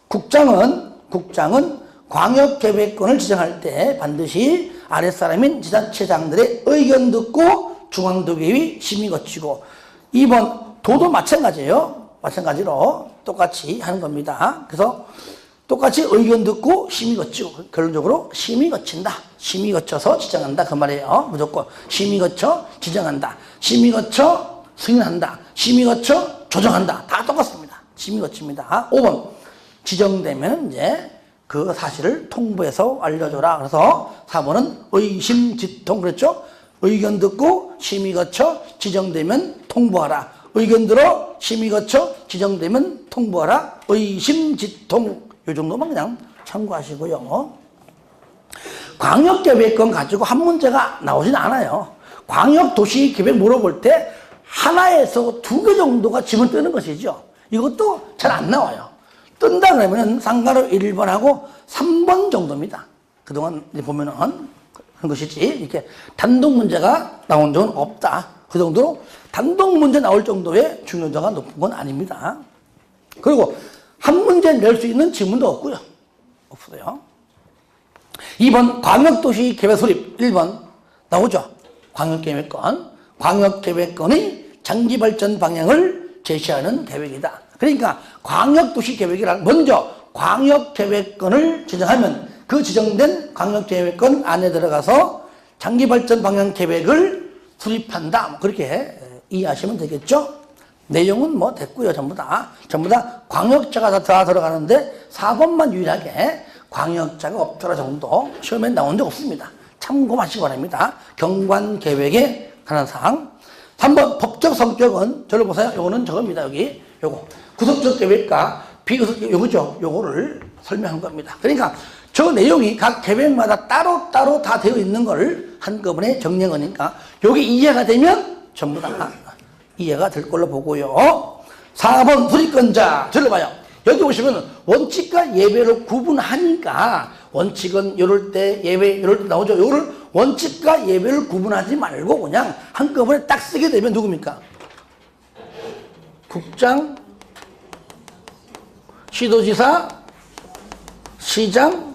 Speaker 1: 국장은 광역계획권을 지정할 때 반드시 아랫사람인 지자체장들의 의견 듣고 중앙도계위 심의 거치고 2번 도도 마찬가지예요. 마찬가지로 똑같이 하는 겁니다. 그래서 똑같이 의견 듣고 심의 거치고 결론적으로 심의 거친다. 심의 거쳐서 지정한다. 그 말이에요. 무조건 심의 거쳐 지정한다. 심의 거쳐 승인한다. 심의 거쳐 조정한다. 다 똑같습니다. 심의 거칩니다. 5번 지정되면 이제 그 사실을 통보해서 알려줘라. 그래서 4번은 의심지통 그랬죠? 의견 듣고 심의 거쳐 지정되면 통보하라. 의견 들어 심의 거쳐 지정되면 통보하라. 의심지통 이 정도만 그냥 참고하시고요. 광역계획권 가지고 한 문제가 나오진 않아요. 광역도시계획 물어볼 때 하나에서 2개 정도가 지문 뜨는 것이죠. 이것도 잘 안 나와요. 뜬다 그러면 상가로 1번하고 3번 정도입니다. 그동안 보면은 하는 것이지 이렇게 단독 문제가 나온 적은 없다. 그 정도로 단독 문제 나올 정도의 중요도가 높은 건 아닙니다. 그리고 한 문제 낼 수 있는 지문도 없고요. 없어요. 2번 광역도시 계획 수립 1번 나오죠. 광역계획권. 광역계획권의 장기발전 방향을 제시하는 계획이다. 그러니까 광역도시 계획이란 먼저 광역계획권을 지정하면 그 지정된 광역계획권 안에 들어가서 장기발전 방향 계획을 수립한다. 그렇게 이해하시면 되겠죠. 내용은 됐고요. 전부 다 광역자가 다 들어가는데 4번만 유일하게 광역자가 없더라 정도 시험에 나온 적 없습니다. 참고하시기 바랍니다. 경관계획에 관한 사항. 3번 법적 성격은 저를 보세요. 요거는 저겁니다. 여기 요거 구속적 계획과 비구속적 요거죠. 요거를 설명한 겁니다. 그러니까 저 내용이 각 계획마다 따로따로 다 되어 있는 걸 한꺼번에 정리한 거니까 요게 이해가 되면 전부 다 이해가 될 걸로 보고요. 4번 수립권자 저를 봐요. 여기 보시면 원칙과 예외를 구분하니까 원칙은 이럴 때 예외 이럴 때 나오죠. 이거를 원칙과 예외를 구분하지 말고 그냥 한꺼번에 딱 쓰게 되면 누굽니까? 국장, 시도지사, 시장,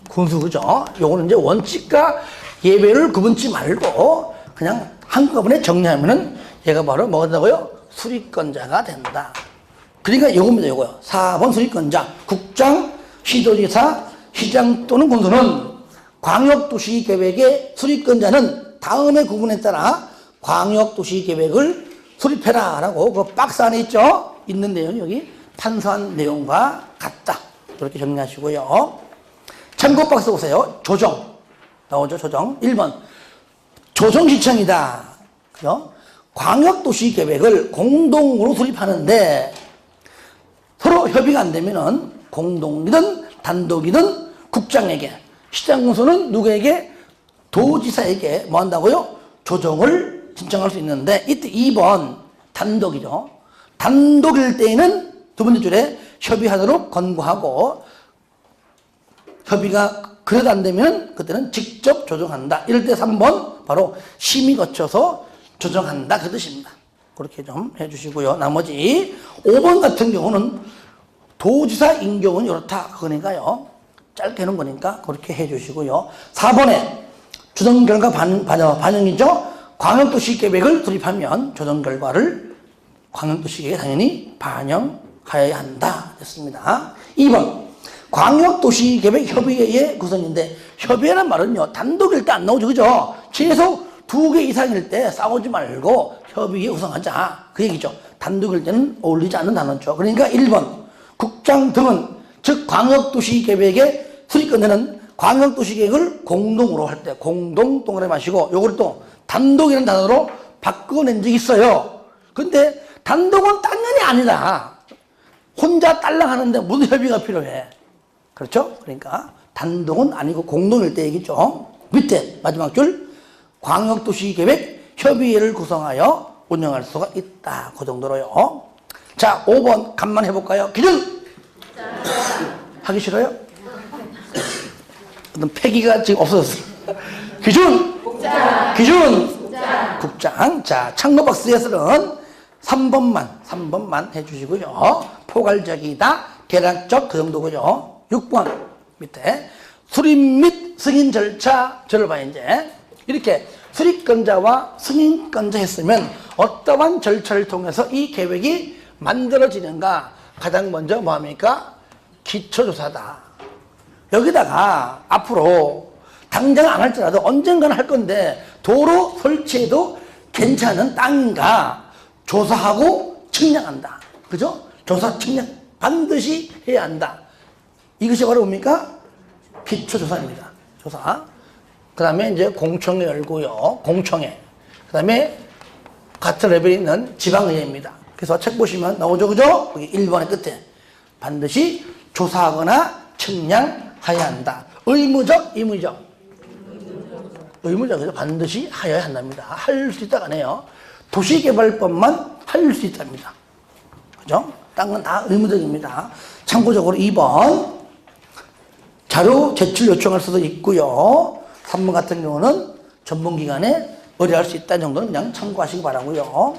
Speaker 1: 군수 그죠? 요거는 이제 원칙과 예외를 구분치 말고 그냥 한꺼번에 정리하면은 얘가 바로 뭐가 된다고요? 수립권자가 된다. 그러니까 요겁니다. 요거요. 4번 수립권자. 국장, 시도지사, 시장 또는 군수는 광역도시계획의 수립권자는 다음의 구분에 따라 광역도시계획을 수립해라 라고 그 박스 안에 있죠? 있는 내용이 여기 판서한 내용과 같다. 이렇게 정리하시고요. 참고 박스 보세요. 조정. 나오죠? 조정. 1번. 조정시청이다. 그죠? 광역도시계획을 공동으로 수립하는데 서로 협의가 안 되면은 공동이든 단독이든 국장에게, 시장군수는 누구에게? 도지사에게 뭐 한다고요? 조정을 신청할 수 있는데 이때 2번 단독이죠. 단독일 때에는 두 번째 줄에 협의하도록 권고하고 협의가 그래도 안 되면 그때는 직접 조정한다. 이럴 때 3번 바로 심의 거쳐서 조정한다 그 뜻입니다. 그렇게 좀 해주시고요. 나머지 5번 같은 경우는 도지사 임경은 이렇다 그러니까요. 짧게 해놓은 거니까 그렇게 해주시고요. 4번에 조정 결과 반영이죠. 광역도시계획을 수립하면 조정 결과를 광역도시계획에 당연히 반영하여야 한다 됐습니다. 2번 광역도시계획 협의회의 구성인데 협의회란 말은요 단독일 때 안 나오죠. 그죠? 최소 2개 이상일 때 싸우지 말고 협의회 구성하자 그 얘기죠. 단독일 때는 어울리지 않는 단어죠. 그러니까 1번 국장 등은 즉 광역도시계획의 수립권자는 광역도시계획을 공동으로 할 때 공동 동그라미 마시고 요걸 또 단독이라는 단어로 바꿔낸 적이 있어요. 근데 단독은 당연히 아니다. 혼자 딸랑 하는데 무슨 협의가 필요해. 그렇죠? 그러니까 단독은 아니고 공동일 때 얘기죠. 밑에 마지막 줄 광역도시계획 협의회를 구성하여 운영할 수가 있다. 그 정도로요. 자, 5번 간만 해볼까요? 기준! 하기 싫어요? 어떤 폐기가 지금 없어졌어. 기준! 국장! 기준! 국장. 자, 참고 박스에서는 3번만 해주시고요. 포괄적이다, 개량적 그 정도고요. 6번 밑에 수립 및 승인 절차 저를 봐요. 이제 이렇게 수립권자와 승인권자 했으면 어떠한 절차를 통해서 이 계획이 만들어지는가? 가장 먼저 뭐합니까? 기초조사다. 여기다가 앞으로 당장 안 할지라도 언젠가는 할 건데 도로 설치해도 괜찮은 땅인가 조사하고 측량한다. 그죠? 조사, 측량 반드시 해야 한다. 이것이 바로 뭡니까? 기초조사입니다. 조사. 그 다음에 이제 공청회 열고요. 공청회. 그 다음에 같은 레벨에 있는 지방의회입니다. 그래서 책 보시면 나오죠. 그죠? 여기 1번의 끝에. 반드시 조사하거나 측량해야 한다. 의무적, 임의적? 의무적이죠. 반드시 하여야 한답니다. 할 수 있다가 아니에요. 도시개발법만 할 수 있답니다. 그죠? 딴 건 다 의무적입니다. 참고적으로 2번. 자료 제출 요청할 수도 있고요. 3번 같은 경우는 전문기관에 의뢰할 수 있다는 정도는 그냥 참고하시기 바라고요.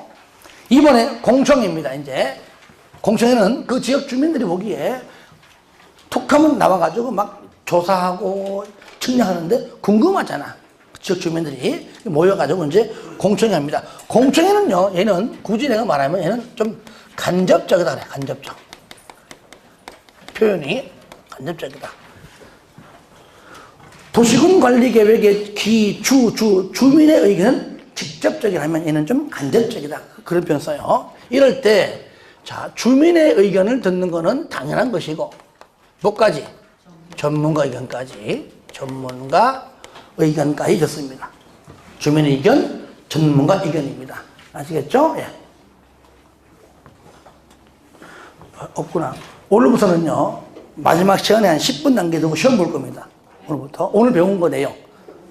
Speaker 1: 이번에 공청회입니다. 이제 공청회는 그 지역 주민들이 보기에 툭하면 나와가지고 막 조사하고 측량하는데 궁금하잖아. 지역 주민들이 모여가지고 이제 공청회 합니다. 공청회는요, 얘는 굳이 내가 말하면 얘는 좀 간접적이다 그래. 간접적. 표현이 간접적이다. 도시군 관리 계획의 주민의 의견은 직접적이라면 얘는 좀 간접적이다. 그런 표현 써요. 이럴 때, 자, 주민의 의견을 듣는 거는 당연한 것이고, 뭐까지? 전문가 의견까지. 전문가 의견까지 좋습니다. 주민의 의견, 전문가 의견입니다. 아시겠죠? 예. 없구나. 오늘부터는요, 마지막 시간에 한 10분 남겨두고 시험 볼 겁니다. 오늘부터. 오늘 배운 거 내용.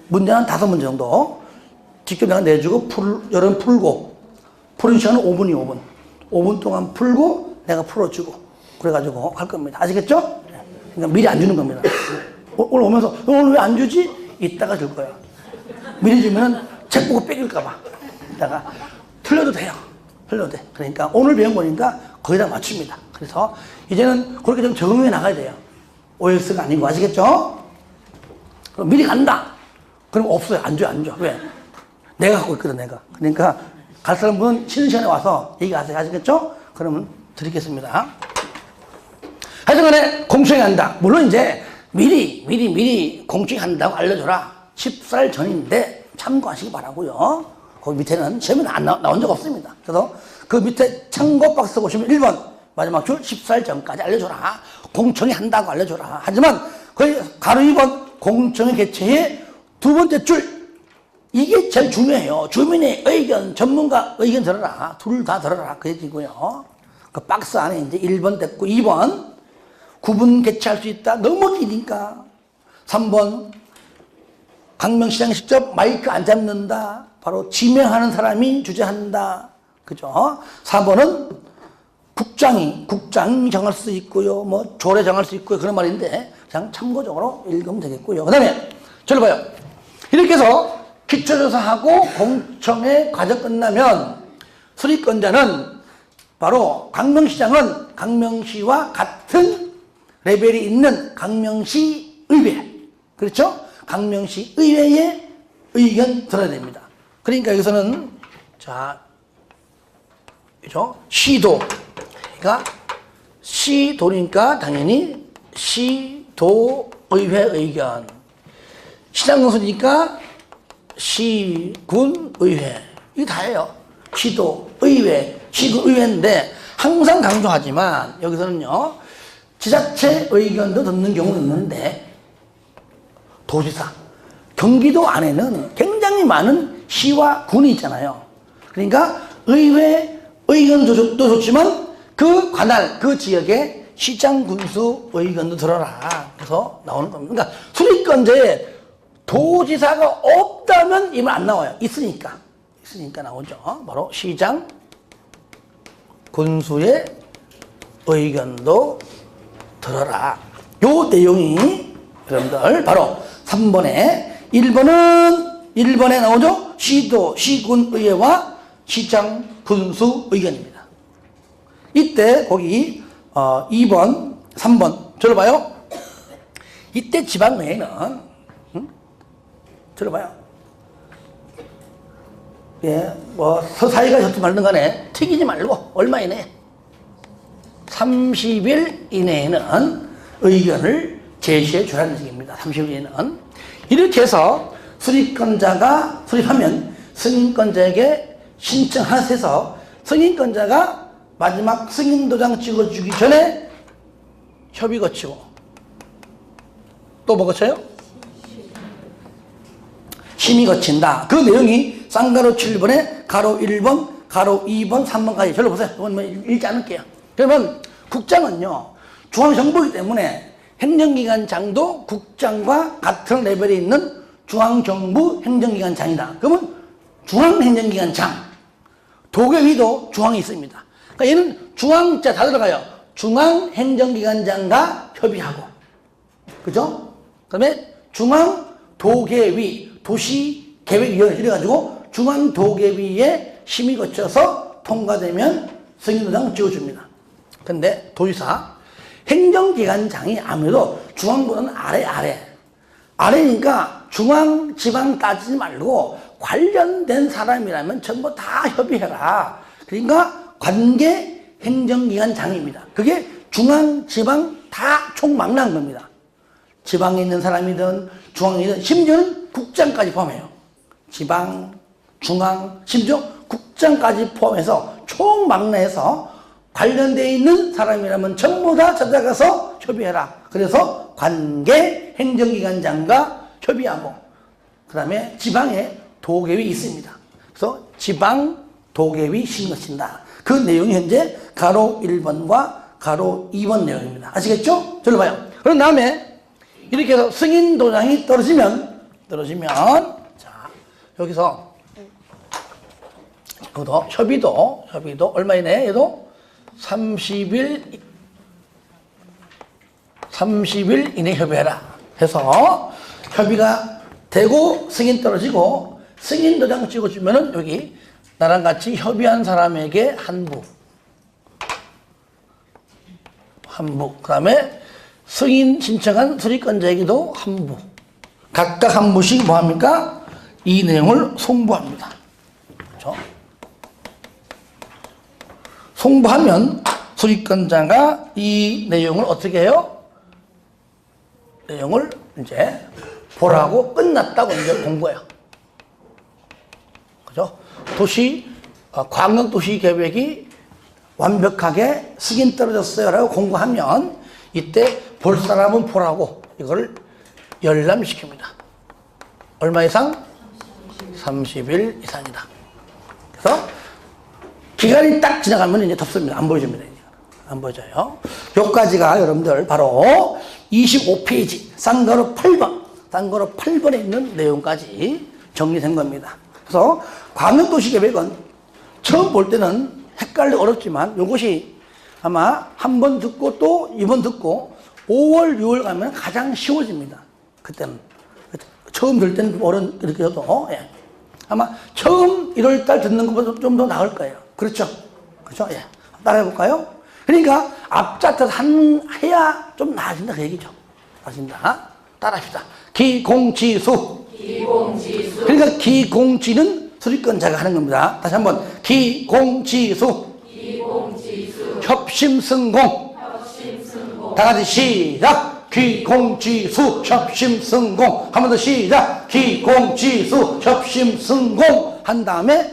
Speaker 1: 문제는 5문제 정도. 직접 내가 내주고, 여러분 풀고, 푸는 시간은 5분이 5분. 5분 동안 풀고, 내가 풀어주고. 그래가지고 할 겁니다. 아시겠죠? 그러니까 미리 안 주는 겁니다. 오늘 오면서, 오늘 왜 안 주지? 이따가 줄 거야. 미리 주면은 책 보고 뺏길까봐. 이따가 틀려도 돼요. 틀려도 돼. 그러니까 오늘 배운 거니까 거의 다 맞춥니다. 그래서 이제는 그렇게 좀 적응해 나가야 돼요. OX가 아니고. 아시겠죠? 그럼 미리 간다. 그럼 없어요. 안 줘. 왜? 내가 갖고 있거든, 내가. 그러니까 갈 사람 분은 쉬는 시간에 와서 얘기하세요. 아시겠죠? 그러면 드리겠습니다. 하여튼간에 공청회 한다. 물론 이제 미리 공청회 한다고 알려줘라. 10살 전인데 참고하시기 바라고요. 거기 밑에는 시험에 나온 적 없습니다. 그래서 그 밑에 참고 박스 보시면 1번 마지막 줄 10살 전까지 알려줘라. 공청회 한다고 알려줘라. 하지만 거의 가로 2번 공청회 개최의 두 번째 줄, 이게 제일 중요해요. 주민의 의견, 전문가 의견 들어라. 둘 다 들어라. 그 얘기고요. 그 박스 안에 이제 1번 됐고, 2번 구분 개최할 수 있다. 너무 기니까. 3번 강명시장이 직접 마이크 안 잡는다. 바로 지명하는 사람이 주재한다. 그죠? 4번은 국장이 정할 수 있고요. 뭐 조례 정할 수 있고요. 그런 말인데 그냥 참고적으로 읽으면 되겠고요. 그 다음에 저를 봐요. 이렇게 해서 기초조사하고 공청회 과정 끝나면 수립권자는 바로 강명시장은 강명시와 같은 레벨이 있는 강명시 의회, 그렇죠? 강명시 의회의 의견 들어야 됩니다. 그러니까 여기서는 자, 그죠? 시도가 시도니까 당연히 시도의회 의견, 시장군수니까 시군의회, 이게 다예요. 시도의회, 시군의회인데 항상 강조하지만 여기서는요, 지자체 의견도 듣는 경우는 있는데 도지사, 경기도 안에는 굉장히 많은 시와 군이 있잖아요. 그러니까 의회 의견도 좋지만 그 관할, 그 지역의 시장, 군수 의견도 들어라. 그래서 나오는 겁니다. 그러니까 수립권자에 도지사가 없다면 이면 안 나와요. 있으니까 나오죠. 바로 시장, 군수의 의견도 들어라. 요 내용이 여러분들 바로 3번에 1번에 나오죠? 시도, 시군의회와 시장, 군수 의견입니다. 이때 거기 2번, 3번 들어봐요. 이때 지방의회는 들어봐요. 예, 뭐 서사위가 좋든 말든 간에 튀기지 말고 얼마 이내 30일 이내에는 의견을 제시해 주라는 얘기입니다. 30일 이내는. 이렇게 해서 수립권자가 수립하면 승인권자에게 신청하셔서 승인권자가 마지막 승인도장 찍어주기 전에 협의 거치고 또 뭐 거쳐요? 심의 거친다. 그 내용이 쌍가로 7번에 가로 1번, 가로 2번, 3번까지 절로 보세요. 이건 뭐 읽지 않을게요. 그러면 국장은요, 중앙정부이기 때문에 행정기관장도 국장과 같은 레벨에 있는 중앙정부 행정기관장이다. 그러면 중앙행정기관장, 도계위도 중앙에 있습니다. 그러니까 얘는 중앙자 다 들어가요. 중앙행정기관장과 협의하고, 그죠? 그 다음에 중앙도계위, 도시계획위원회 이래가지고 중앙도계위에 심의 거쳐서 통과되면 승인도장 찍어줍니다. 근데 도지사, 행정기관장이 아무래도 중앙보다는 아래니까 중앙, 지방 따지지 말고 관련된 사람이라면 전부 다 협의해라. 그러니까 관계 행정기관장입니다. 그게 중앙, 지방 다 총망라한 겁니다. 지방에 있는 사람이든 중앙에 있는 심지어는 국장까지 포함해요. 지방, 중앙, 심지어 국장까지 포함해서 총망라해서 관련되어 있는 사람이라면 전부 다 찾아가서 협의해라. 그래서 관계 행정기관장과 협의하고 그 다음에 지방에 도계위 있습니다. 그래서 지방 도계위 심의친다. 그 내용이 현재 가로 1번과 가로 2번 내용입니다. 아시겠죠? 저로 봐요. 그런 다음에 이렇게 해서 승인도장이 떨어지면 자 여기서 그것도 협의도 얼마 이내 얘도 30일 이내 협의해라 해서 협의가 되고 승인 떨어지고 승인도장 찍어주면은 여기 나랑 같이 협의한 사람에게 한부 그 다음에 승인 신청한 수립권자에게도 한부 각각 한 부씩 뭐합니까? 이 내용을 송부합니다. 그렇죠? 송부하면 수립권자가 이 내용을 어떻게 해요? 내용을 이제 보라고 끝났다고 이제 공고해요. 그죠? 광역도시 계획이 완벽하게 승인 떨어졌어요라고 공고하면 이때 볼 사람은 보라고 이걸 열람시킵니다. 얼마 이상? 30일 이상이다. 그래서 기간이 딱 지나가면 이제 덮습니다. 안 보여줍니다. 안 보여줘요. 여기까지가 여러분들 바로 25페이지 쌍가로 8번에 있는 내용까지 정리된 겁니다. 그래서 광역도시계획은 처음 볼 때는 헷갈려 어렵지만 이것이 아마 한 번 듣고 또 2번 듣고 5월, 6월 가면 가장 쉬워집니다. 그때는. 처음 들 때는 이렇게 해도, 예. 아마 처음 1월달 듣는 것보다 좀 더 나을 거예요. 그렇죠? 그렇죠? 예. 따라해 볼까요? 그러니까 앞자태 해야 좀 나아진다. 그 얘기죠. 나아진다. 따라합시다. 기공지수. 그러니까 기공지는 수립권자가 하는 겁니다. 다시 한번. 기공지수. 협심승공. 다 같이 시작. 기공지수 협심승공. 한 번 더 시작. 기공지수 협심승공. 한 다음에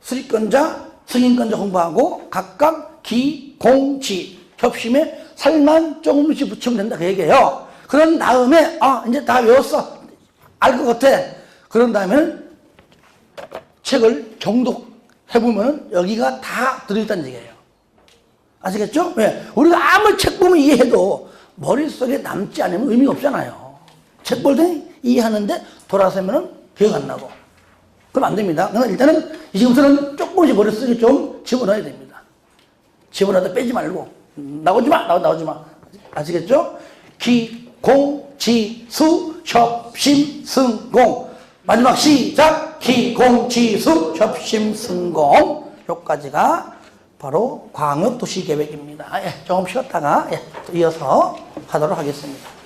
Speaker 1: 수립권자, 승인권자 공부하고 각각 기공지 협심에 살만 조금씩 붙이면 된다. 그 얘기예요. 그런 다음에 이제 다 외웠어. 알 것 같아. 그런 다음에는 책을 정독해보면 여기가 다 들어있다는 얘기예요. 아시겠죠? 왜? 우리가 아무리 책 보면 이해해도 머릿속에 남지 않으면 의미가 없잖아요. 책 볼 때 이해하는데 돌아서면은 기억 안 나고. 그럼 안 됩니다. 그러나 일단은 지금부터는 조금씩 머릿속에 좀 집어넣어야 됩니다. 집어넣어도 빼지 말고. 나오지 마! 나오지 마. 아시겠죠? 기, 공, 지, 수, 협심승공. 마지막 시작. 기공지수 협심승공. 요까지가 바로 광역도시계획입니다. 예, 조금 쉬었다가 예, 이어서 하도록 하겠습니다.